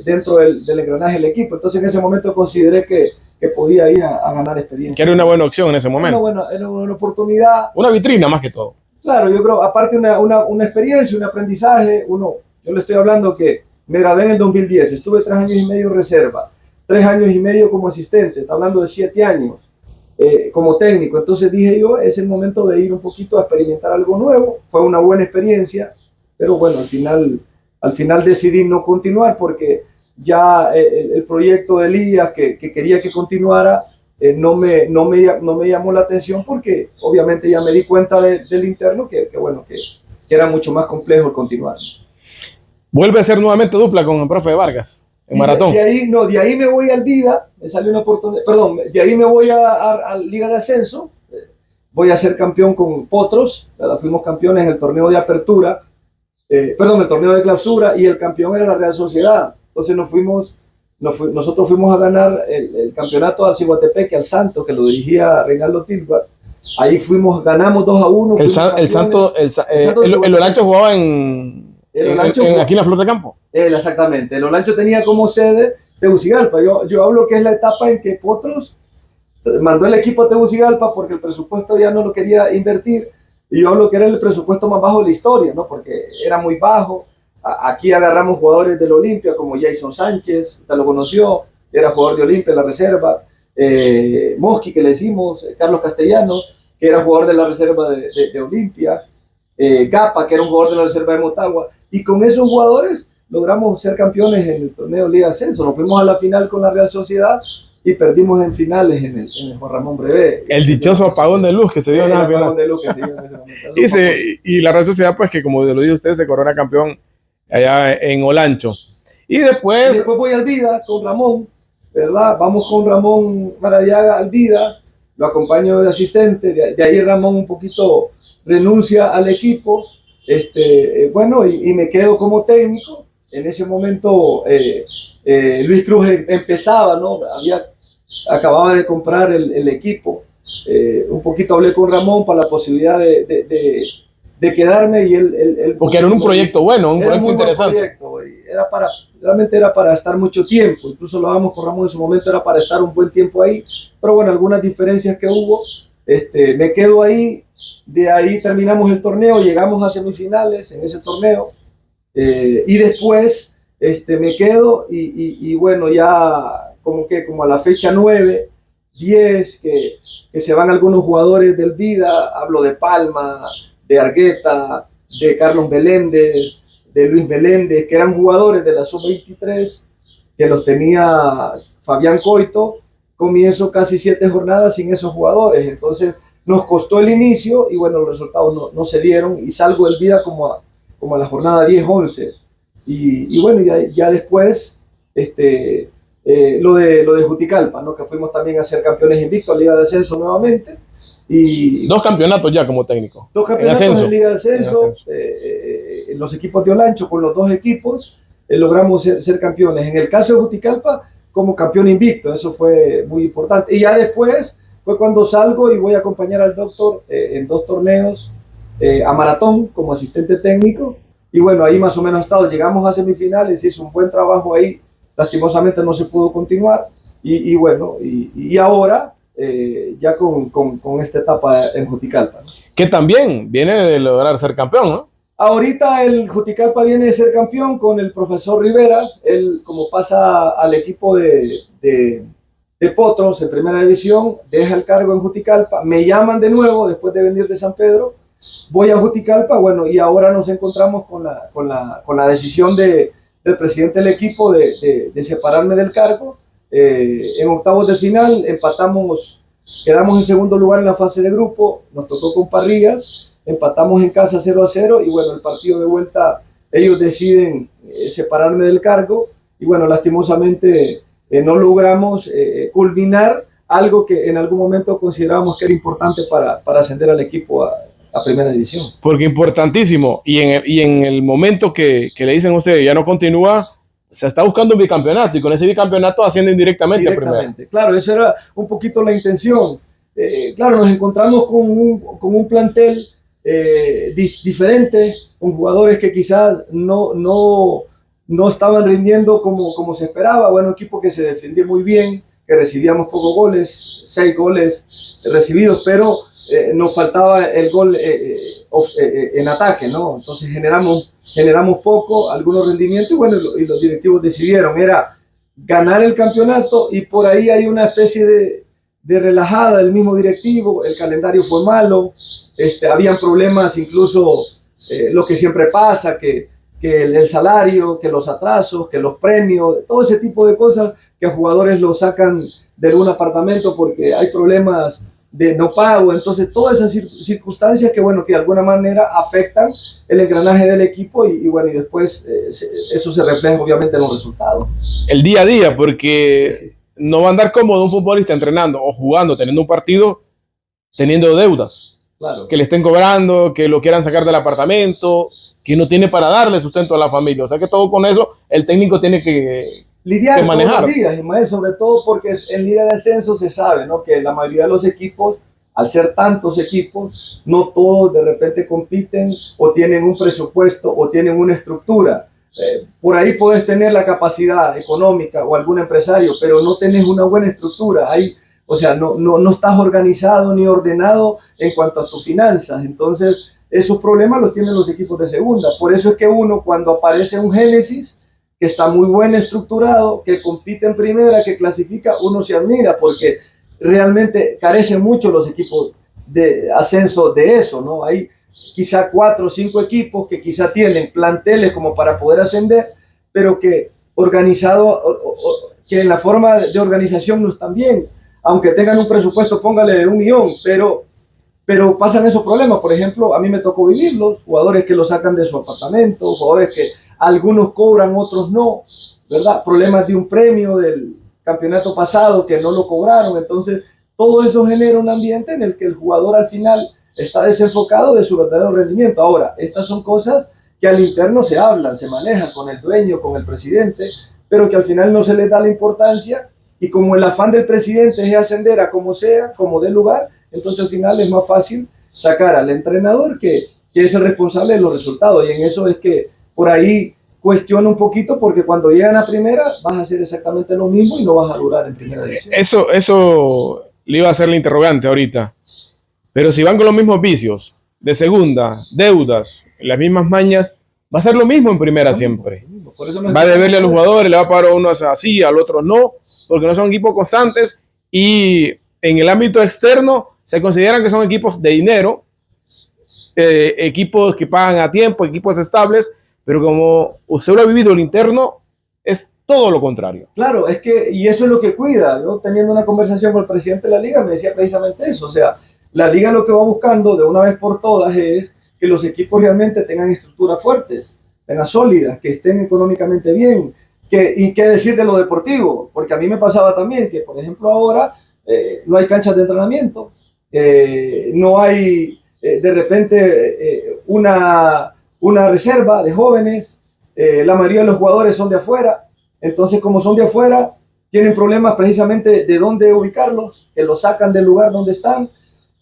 dentro del engranaje del equipo. Entonces en ese momento consideré que podía ir a ganar experiencia. Que era una buena opción en ese momento. Era una oportunidad. Una vitrina más que todo. Claro, yo creo, aparte una experiencia, un aprendizaje, yo le estoy hablando que me gradué en el 2010, estuve 3 años y medio en reserva, 3 años y medio como asistente, está hablando de 7 años como técnico. Entonces dije yo, es el momento de ir un poquito a experimentar algo nuevo. Fue una buena experiencia, pero bueno, al final decidí no continuar porque ya el proyecto de Elías que quería que continuara no me llamó la atención porque obviamente ya me di cuenta del interno que era mucho más complejo el continuar. Vuelve a ser nuevamente dupla con el profe Vargas en maratón. De ahí me voy al Vida, me salió una oportunidad, perdón, de ahí me voy a Liga de Ascenso, voy a ser campeón con Potros, fuimos campeones en el torneo de apertura, el torneo de clausura, y el campeón era la Real Sociedad. Entonces nosotros fuimos a ganar el campeonato al Ciguatepec, al Santo, que lo dirigía Reinaldo Tilba. Ahí ganamos 2-1. El Olancho jugaba aquí en la Flor de Campo. Exactamente. El Olancho tenía como sede Tegucigalpa. Yo hablo que es la etapa en que Potros mandó el equipo a Tegucigalpa porque el presupuesto ya no lo quería invertir. Y yo hablo que era el presupuesto más bajo de la historia, ¿no? Porque era muy bajo. Aquí agarramos jugadores del Olimpia como Jason Sánchez, usted lo conoció, era jugador de Olimpia en la reserva. Mosqui, que le decimos, Carlos Castellanos, que era jugador de la reserva de Olimpia. Gapa, que era un jugador de la reserva de Motagua. Y con esos jugadores logramos ser campeones en el torneo Liga Ascenso. Nos fuimos a la final con la Real Sociedad y perdimos en finales en el Juan Ramón Brevé. El dichoso apagón de luz que se dio en ese momento. Y la Real Sociedad, pues que como lo dijo usted, se corona campeón allá en Olancho. Y después voy al Vida con Ramón, ¿verdad? Vamos con Ramón Maradiaga al Vida, lo acompaño de asistente, de ahí Ramón un poquito renuncia al equipo, y me quedo como técnico. En ese momento Luis Cruz empezaba, ¿no? Acababa de comprar el equipo. Un poquito hablé con Ramón para la posibilidad de quedarme y él porque era un proyecto bueno, un proyecto interesante. Realmente era para estar mucho tiempo, incluso lo hablamos con Ramón en su momento, era para estar un buen tiempo ahí, pero bueno, algunas diferencias que hubo, me quedo ahí, de ahí terminamos el torneo, llegamos a semifinales en ese torneo, y después me quedo y bueno, ya como a la fecha 9, 10, que se van algunos jugadores del Vida, hablo de Palma, de Argueta, de Carlos Meléndez, de Luis Meléndez, que eran jugadores de la sub-23, que los tenía Fabián Coito, comienzo casi 7 jornadas sin esos jugadores. Entonces nos costó el inicio y bueno, los resultados no se dieron y salgo del Vida como a la jornada 10-11. Y bueno, ya después lo de Juticalpa, ¿no? Que fuimos también a ser campeones invictos, Liga de Ascenso nuevamente. Y 2 campeonatos ya como técnico. 2 campeonatos en Liga de Ascenso. En los equipos de Olancho, con los 2 equipos, logramos ser campeones. En el caso de Juticalpa, como campeón invicto, eso fue muy importante. Y ya después fue cuando salgo y voy a acompañar al doctor en 2 torneos a Maratón como asistente técnico. Y bueno, ahí más o menos estado. Llegamos a semifinales, hizo un buen trabajo ahí. Lastimosamente no se pudo continuar. Y bueno, y ahora ya con esta etapa en Juticalpa, ¿no? Que también viene de lograr ser campeón, ¿no? Ahorita el Juticalpa viene de ser campeón con el profesor Rivera. Él, como pasa al equipo de Potros en primera división, deja el cargo en Juticalpa. Me llaman de nuevo después de venir de San Pedro. Voy a Juticalpa, bueno, y ahora nos encontramos con la decisión del presidente del equipo de separarme del cargo. En octavos de final empatamos, quedamos en segundo lugar en la fase de grupo, nos tocó con Parrillas, empatamos en casa 0-0 y bueno, el partido de vuelta ellos deciden separarme del cargo y bueno, lastimosamente no logramos culminar algo que en algún momento considerábamos que era importante para ascender al equipo a primera división. Porque importantísimo, y en el momento que le dicen a usted ya no continúa, se está buscando un bicampeonato y con ese bicampeonato ascienden directamente a primera. Claro, eso era un poquito la intención. Claro, nos encontramos con un plantel diferente, con jugadores que quizás no estaban rindiendo como se esperaba. Bueno, equipo que se defendió muy bien, que recibíamos pocos goles, 6 goles recibidos, pero nos faltaba el gol en ataque, ¿no? Entonces generamos poco, algunos rendimientos, y bueno, y los directivos decidieron, era ganar el campeonato, y por ahí hay una especie de relajada del mismo directivo. El calendario fue malo, habían problemas, incluso lo que siempre pasa, que el salario, que los atrasos, que los premios, todo ese tipo de cosas que a jugadores los sacan de algún apartamento porque hay problemas de no pago. Entonces todas esas circunstancias que bueno, que de alguna manera afectan el engranaje del equipo y bueno, y después eso se refleja obviamente en los resultados. El día a día, porque no va a andar cómodo un futbolista entrenando o jugando, teniendo un partido, teniendo deudas. Claro. Que le estén cobrando, que lo quieran sacar del apartamento, que no tiene para darle sustento a la familia. O sea que todo con eso el técnico tiene que lidiar que manejar. Todos los días, Ismael, sobre todo porque en Liga de Ascenso se sabe, ¿no? Que la mayoría de los equipos, al ser tantos equipos, no todos de repente compiten o tienen un presupuesto o tienen una estructura. Por ahí puedes tener la capacidad económica o algún empresario, pero no tenés una buena estructura. O sea, no estás organizado ni ordenado en cuanto a tus finanzas. Entonces, esos problemas los tienen los equipos de segunda. Por eso es que uno, cuando aparece un Génesis, que está muy bien estructurado, que compite en primera, que clasifica, uno se admira, porque realmente carecen mucho los equipos de ascenso de eso, ¿no? Hay quizá 4 o 5 equipos que quizá tienen planteles como para poder ascender, pero que que en la forma de organización no están bien. Aunque tengan un presupuesto, póngale de 1 millón, pero pasan esos problemas. Por ejemplo, a mí me tocó vivirlos, jugadores que lo sacan de su apartamento, jugadores que algunos cobran, otros no, ¿verdad? Problemas de un premio del campeonato pasado que no lo cobraron. Entonces, todo eso genera un ambiente en el que el jugador al final está desenfocado de su verdadero rendimiento. Ahora, estas son cosas que al interno se hablan, se manejan con el dueño, con el presidente, pero que al final no se les da la importancia. Y como el afán del presidente es ascender a como sea, como dé lugar, entonces al final es más fácil sacar al entrenador que es el responsable de los resultados. Y en eso es que por ahí cuestiono un poquito, porque cuando llegan a primera vas a hacer exactamente lo mismo y no vas a durar en primera división. Eso le iba a hacer la interrogante ahorita. Pero si van con los mismos vicios de segunda, deudas, las mismas mañas, va a ser lo mismo en primera siempre. Por eso va a deberle a los jugadores, le va a pagar a unos así, al otro no, porque no son equipos constantes, y en el ámbito externo se consideran que son equipos de dinero, equipos que pagan a tiempo, equipos estables, pero como usted lo ha vivido el interno, es todo lo contrario. Claro, es que, y eso es lo que cuida. Yo teniendo una conversación con el presidente de la liga me decía precisamente eso. O sea, la liga lo que va buscando de una vez por todas es que los equipos realmente tengan estructuras fuertes, tengan sólidas, que estén económicamente bien. Y qué decir de lo deportivo, porque a mí me pasaba también que, por ejemplo, ahora no hay canchas de entrenamiento, no hay de repente una reserva de jóvenes, la mayoría de los jugadores son de afuera, entonces como son de afuera, tienen problemas precisamente de dónde ubicarlos, que los sacan del lugar donde están,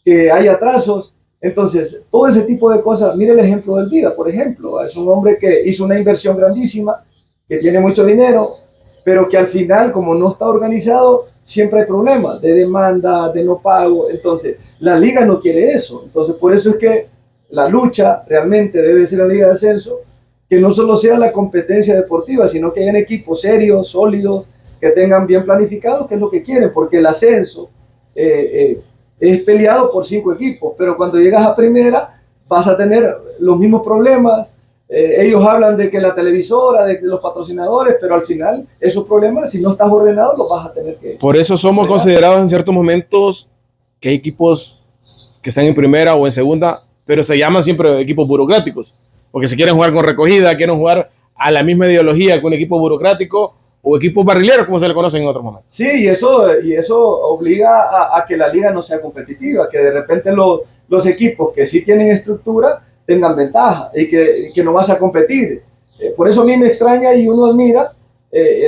que hay atrasos. Entonces, todo ese tipo de cosas, mire el ejemplo del Vida, por ejemplo, es un hombre que hizo una inversión grandísima, que tiene mucho dinero, pero que al final, como no está organizado, siempre hay problemas de demanda, de no pago. Entonces, la liga no quiere eso. Entonces, por eso es que la lucha realmente debe ser la liga de ascenso, que no solo sea la competencia deportiva, sino que hayan equipos serios, sólidos, que tengan bien planificados, que es lo que quieren, porque el ascenso es peleado por 5 equipos, pero cuando llegas a primera vas a tener los mismos problemas. Ellos hablan de que la televisora, de que los patrocinadores, pero al final esos problemas, si no estás ordenado, los vas a tener que... Por eso somos considerados en ciertos momentos que hay equipos que están en primera o en segunda, pero se llaman siempre equipos burocráticos, porque se quieren jugar con recogida, quieren jugar a la misma ideología que un equipo burocrático o equipos barrileros, como se le conocen en otros momentos. Sí, y eso obliga a que la liga no sea competitiva, que de repente los equipos que sí tienen estructura tengan ventaja y que no vas a competir. Por eso a mí me extraña y uno admira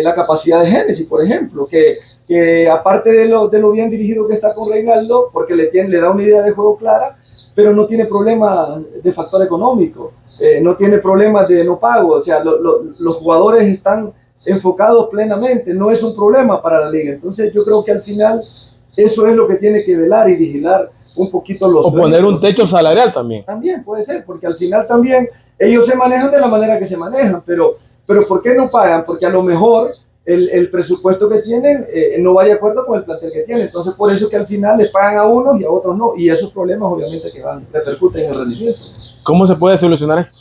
la capacidad de Génesis, por ejemplo, que aparte de lo bien dirigido que está con Reinaldo, porque le da una idea de juego clara, pero no tiene problema de factor económico, no tiene problemas de no pago, o sea, los jugadores están enfocados plenamente, no es un problema para la liga. Entonces yo creo que al final eso es lo que tiene que velar y vigilar un poquito los... O poner un techo salarial también. También puede ser, porque al final también ellos se manejan de la manera que se manejan, pero ¿por qué no pagan? Porque a lo mejor el presupuesto que tienen no va de acuerdo con el plantel que tienen. Entonces por eso que al final le pagan a unos y a otros no. Y esos problemas obviamente que repercuten en el rendimiento. ¿Cómo se puede solucionar esto?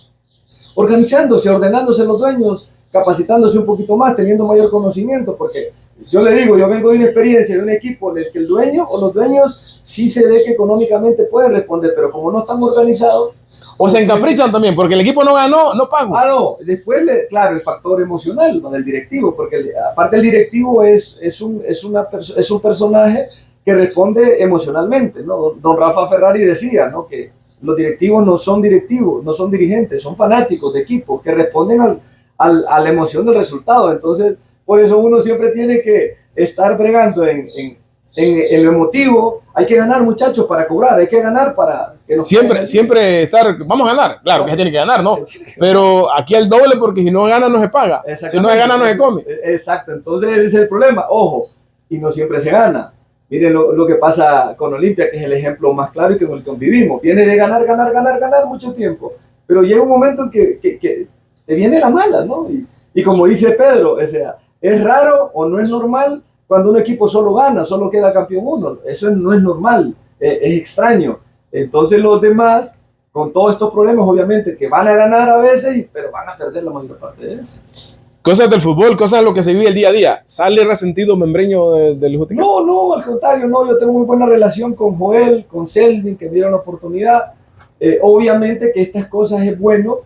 Organizándose, ordenándose los dueños, capacitándose un poquito más, teniendo mayor conocimiento, porque yo le digo, yo vengo de una experiencia de un equipo en el que el dueño o los dueños sí se ve que económicamente pueden responder, pero como no están organizados... O se encaprichan también, porque el equipo no ganó, no pago. Ah, no, después, claro, el factor emocional del directivo, porque aparte el directivo es un personaje que responde emocionalmente, ¿no? Don Rafa Ferrari decía, ¿no?, que los directivos no son directivos, no son dirigentes, son fanáticos de equipos que responden a la emoción del resultado. Entonces, por eso uno siempre tiene que estar bregando en lo emotivo. Hay que ganar, muchachos, para cobrar, hay que ganar para que nos siempre estar, vamos a ganar, claro que se tiene que ganar, ¿no? Pero aquí al doble, porque si no gana no se paga, si no se gana no se come. Exacto, entonces ese es el problema, ojo, y no siempre se gana. Miren lo que pasa con Olimpia, que es el ejemplo más claro y con el que convivimos. Viene de ganar mucho tiempo, pero llega un momento en que te viene la mala, ¿no? Y como dice Pedro, o sea, es raro o no es normal cuando un equipo solo gana, solo queda campeón uno. Eso no es normal, es extraño. Entonces los demás, con todos estos problemas, obviamente, que van a ganar a veces, pero van a perder la mayor parte de eso. Cosas del fútbol, cosas de lo que se vive el día a día. ¿Sale resentido Membreño del JTK? No, al contrario, no. Yo tengo muy buena relación con Joel, con Selvin, que me dieron la oportunidad. Obviamente que estas cosas es bueno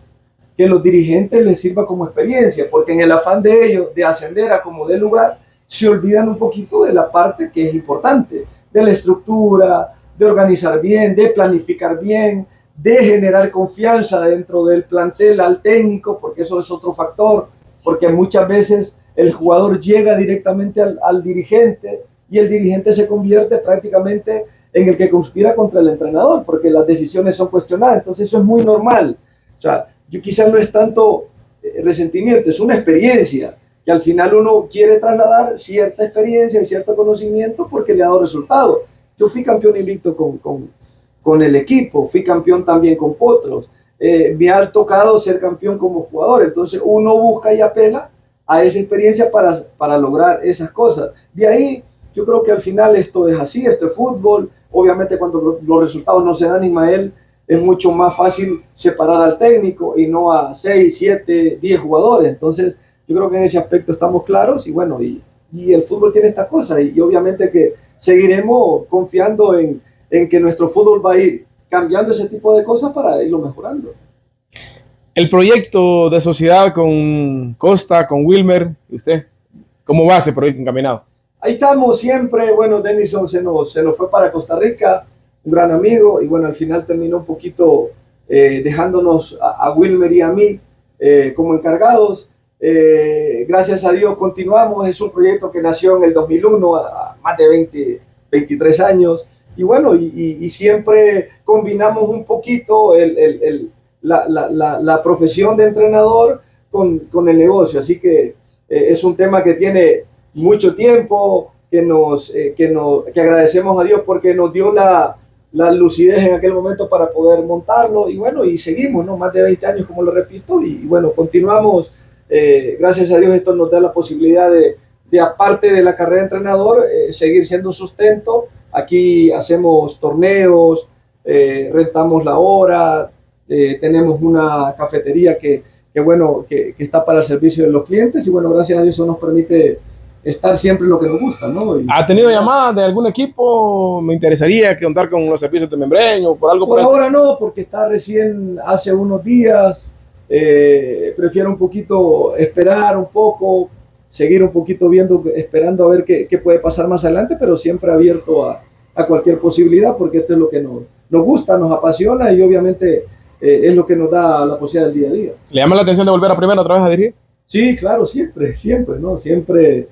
que los dirigentes les sirva como experiencia, porque en el afán de ellos de ascender a como dé lugar, se olvidan un poquito de la parte que es importante, de la estructura, de organizar bien, de planificar bien, de generar confianza dentro del plantel al técnico, porque eso es otro factor, porque muchas veces el jugador llega directamente al dirigente y el dirigente se convierte prácticamente en el que conspira contra el entrenador, porque las decisiones son cuestionadas. Entonces eso es muy normal. O sea, yo quizás no es tanto resentimiento, es una experiencia que al final uno quiere trasladar cierta experiencia y cierto conocimiento porque le ha dado resultados. Yo fui campeón invicto con el equipo, fui campeón también con Potros. Me ha tocado ser campeón como jugador, entonces uno busca y apela a esa experiencia para lograr esas cosas. De ahí yo creo que al final esto es así, esto es fútbol. Obviamente cuando los resultados no se dan, Ismael, es mucho más fácil separar al técnico y no a 6, 7, 10 jugadores. Entonces Yo creo que en ese aspecto estamos claros y bueno, y el fútbol tiene estas cosas y obviamente que seguiremos confiando en que nuestro fútbol va a ir cambiando ese tipo de cosas para irlo mejorando. El proyecto de sociedad con Costa, con Wilmer, ¿y usted? ¿Cómo va ese proyecto encaminado? Ahí estamos siempre. Bueno, Denison se nos fue para Costa Rica, un gran amigo, y bueno, al final terminó un poquito dejándonos a Wilmer y a mí como encargados. Gracias a Dios continuamos. Es un proyecto que nació en el 2001, a más de 23 años. Y bueno, y siempre combinamos un poquito la profesión de entrenador con el negocio. Así que es un tema que tiene mucho tiempo, que agradecemos a Dios porque nos dio la lucidez en aquel momento para poder montarlo. Y bueno, y seguimos, ¿no? Más de 20 años, como lo repito, y bueno, continuamos. Gracias a Dios esto nos da la posibilidad de aparte de la carrera de entrenador, seguir siendo un sustento. Aquí hacemos torneos, rentamos la hora, tenemos una cafetería que está para el servicio de los clientes y bueno, gracias a Dios eso nos permite estar siempre en lo que nos gusta, ¿no? ¿Ha tenido llamadas de algún equipo? Me interesaría contar con los servicios de membreño, por algo. Por ahora no, porque está recién hace unos días. Prefiero un poquito esperar un poco, seguir un poquito viendo, esperando a ver qué puede pasar más adelante, pero siempre abierto a cualquier posibilidad, porque esto es lo que nos gusta, nos apasiona y obviamente es lo que nos da la posibilidad del día a día. ¿Le llama la atención de volver a primera otra vez a dirigir? Sí, claro, siempre, ¿no? Siempre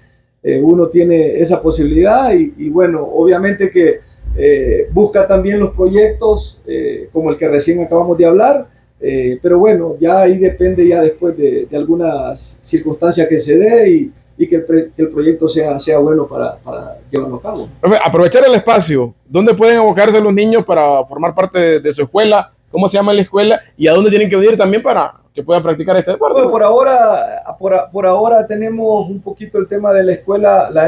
uno tiene esa posibilidad y bueno, obviamente que busca también los proyectos como el que recién acabamos de hablar, pero bueno, ya ahí depende ya después de algunas circunstancias que se dé y que el proyecto sea bueno para llevarlo a cabo. Profe, aprovechar el espacio, ¿dónde pueden abocarse los niños para formar parte de su escuela? ¿Cómo se llama la escuela? ¿Y a dónde tienen que venir también para que puedan practicar este deporte? Bueno, por ahora tenemos un poquito el tema de la escuela, la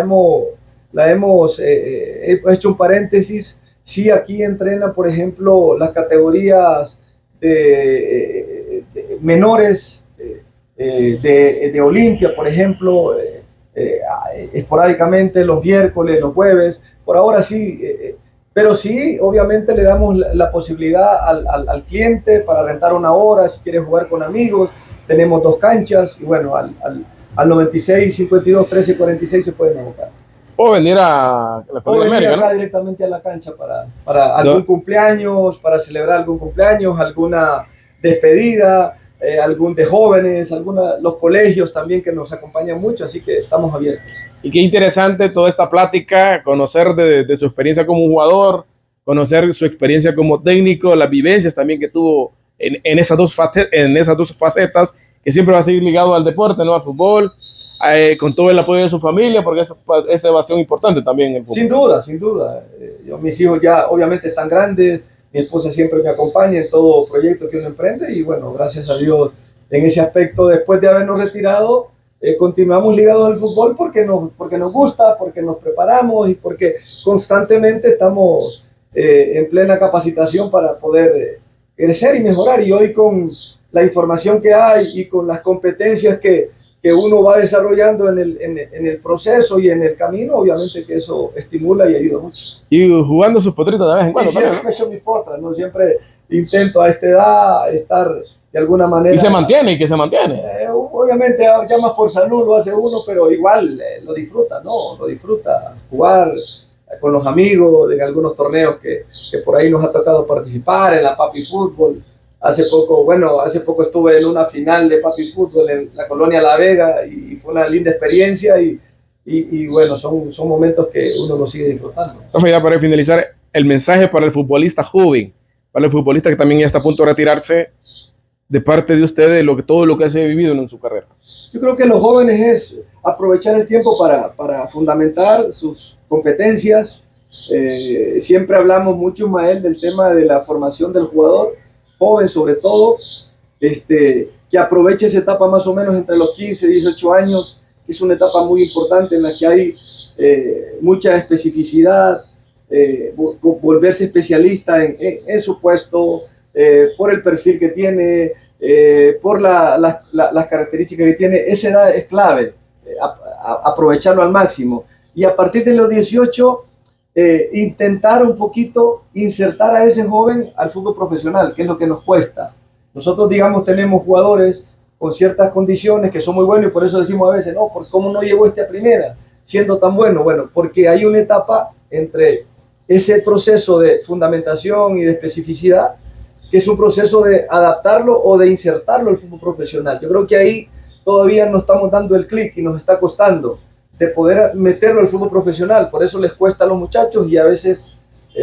hemos hecho un paréntesis. Sí, aquí entrenan, por ejemplo, las categorías de menores de Olimpia, por ejemplo, esporádicamente los miércoles, los jueves. Por ahora sí, pero sí, obviamente le damos la posibilidad al cliente para rentar una hora, si quiere jugar con amigos. Tenemos 2 canchas y bueno, al 96 52 13 46 se pueden abocar. O venir a la Escuela de América, acá, ¿no? directamente a la cancha para algún cumpleaños, para celebrar algún cumpleaños, alguna despedida, algún de jóvenes, los colegios también que nos acompañan mucho, así que estamos abiertos. Y qué interesante toda esta plática, conocer de su experiencia como jugador, conocer su experiencia como técnico, las vivencias también que tuvo en esas dos facetas, que siempre va a seguir ligado al deporte, ¿no? Al fútbol, con todo el apoyo de su familia, porque es bastión importante también en el fútbol. Sin duda. Mis hijos ya obviamente están grandes, mi esposa siempre me acompaña en todo proyecto que uno emprende y bueno, gracias a Dios en ese aspecto, después de habernos retirado, continuamos ligados al fútbol porque nos gusta, porque nos preparamos y porque constantemente estamos en plena capacitación para poder crecer y mejorar. Y hoy con la información que hay y con las competencias que uno va desarrollando en el proceso y en el camino, obviamente que eso estimula y ayuda mucho. Y jugando sus potritas de vez en cuando. Sí, también, ¿no? Eso mis potras, ¿no? Siempre intento a esta edad estar de alguna manera. Y se mantiene. Obviamente ya más por salud lo hace uno, pero igual lo disfruta, ¿no? Lo disfruta jugar con los amigos en algunos torneos que por ahí nos ha tocado participar, en la Papi Fútbol. Hace poco estuve en una final de Papi Fútbol en la colonia La Vega y fue una linda experiencia y bueno, son momentos que uno lo sigue disfrutando. Ya para finalizar, el mensaje para el futbolista joven, para el futbolista que también ya está a punto de retirarse, de parte de ustedes, todo lo que se ha vivido en su carrera. Yo creo que los jóvenes es aprovechar el tiempo para fundamentar sus competencias. Siempre hablamos mucho, Ismael, del tema de la formación del jugador joven, sobre todo, que aproveche esa etapa más o menos entre los 15 y 18 años, que es una etapa muy importante en la que hay mucha especificidad, volverse especialista en su puesto, por el perfil que tiene, por las características que tiene. Esa edad es clave, aprovecharlo al máximo. Y a partir de los 18, intentar un poquito insertar a ese joven al fútbol profesional, que es lo que nos cuesta. Nosotros, digamos, tenemos jugadores con ciertas condiciones que son muy buenos y por eso decimos a veces, no, ¿cómo no llegó este a primera siendo tan bueno? Bueno, porque hay una etapa entre ese proceso de fundamentación y de especificidad, que es un proceso de adaptarlo o de insertarlo al fútbol profesional. Yo creo que ahí todavía no estamos dando el clic y nos está costando de poder meterlo al fútbol profesional. Por eso les cuesta a los muchachos y a veces,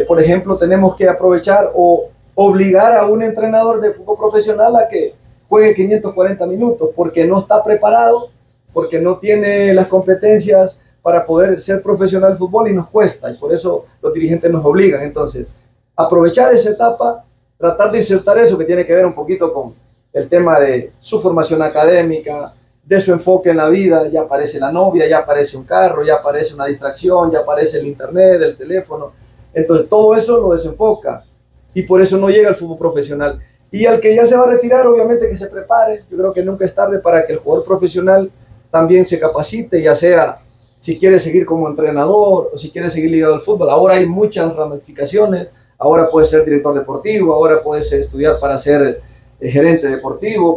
por ejemplo, tenemos que aprovechar o obligar a un entrenador de fútbol profesional a que juegue 540 minutos porque no está preparado, porque no tiene las competencias para poder ser profesional de fútbol y nos cuesta. Y por eso los dirigentes nos obligan. Entonces, aprovechar esa etapa, tratar de insertar eso que tiene que ver un poquito con el tema de su formación académica, de su enfoque en la vida. Ya aparece la novia, ya aparece un carro, ya aparece una distracción, ya aparece el internet, el teléfono. Entonces todo eso lo desenfoca y por eso no llega al fútbol profesional. Y al que ya se va a retirar, obviamente que se prepare. Yo creo que nunca es tarde para que el jugador profesional también se capacite, ya sea si quiere seguir como entrenador o si quiere seguir ligado al fútbol. Ahora hay muchas ramificaciones. Ahora puedes ser director deportivo, ahora puedes estudiar para ser gerente deportivo,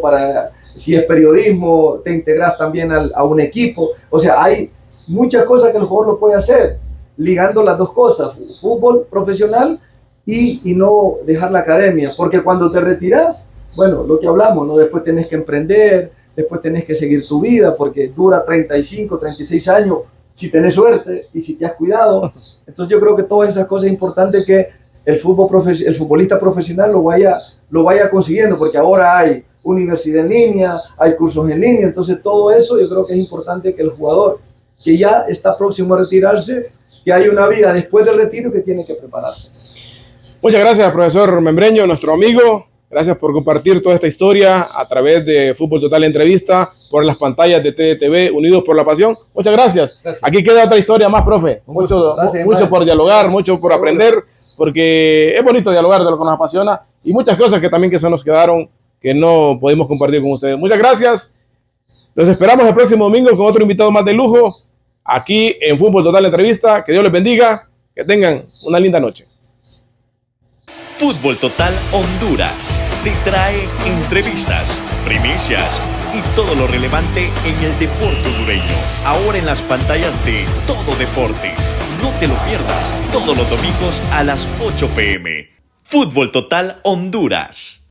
si es periodismo, te integras también a un equipo. O sea, hay muchas cosas que el jugador lo puede hacer, ligando las dos cosas, fútbol profesional y no dejar la academia. Porque cuando te retiras, bueno, lo que hablamos, ¿no? Después tenés que emprender, después tenés que seguir tu vida, porque dura 35, 36 años, si tenés suerte y si te has cuidado. Entonces yo creo que todas esas cosas es importante que el futbolista profesional lo vaya consiguiendo, porque ahora hay universidad en línea, hay cursos en línea, entonces todo eso yo creo que es importante que el jugador que ya está próximo a retirarse, que hay una vida después del retiro que tiene que prepararse. Muchas gracias, profesor Membreño, nuestro amigo. Gracias por compartir toda esta historia a través de Fútbol Total Entrevista por las pantallas de TDTV, Unidos por la Pasión. Muchas gracias. Aquí queda otra historia más, profe. Mucho por dialogar, mucho por aprender, porque es bonito dialogar de lo que nos apasiona y muchas cosas que también se nos quedaron que no pudimos compartir con ustedes. Muchas gracias. Los esperamos el próximo domingo con otro invitado más de lujo aquí en Fútbol Total Entrevista. Que Dios les bendiga. Que tengan una linda noche. Fútbol Total Honduras te trae entrevistas, primicias y todo lo relevante en el deporte hondureño. Ahora en las pantallas de Todo Deportes. No te lo pierdas todos los domingos a las 8 p.m. Fútbol Total Honduras.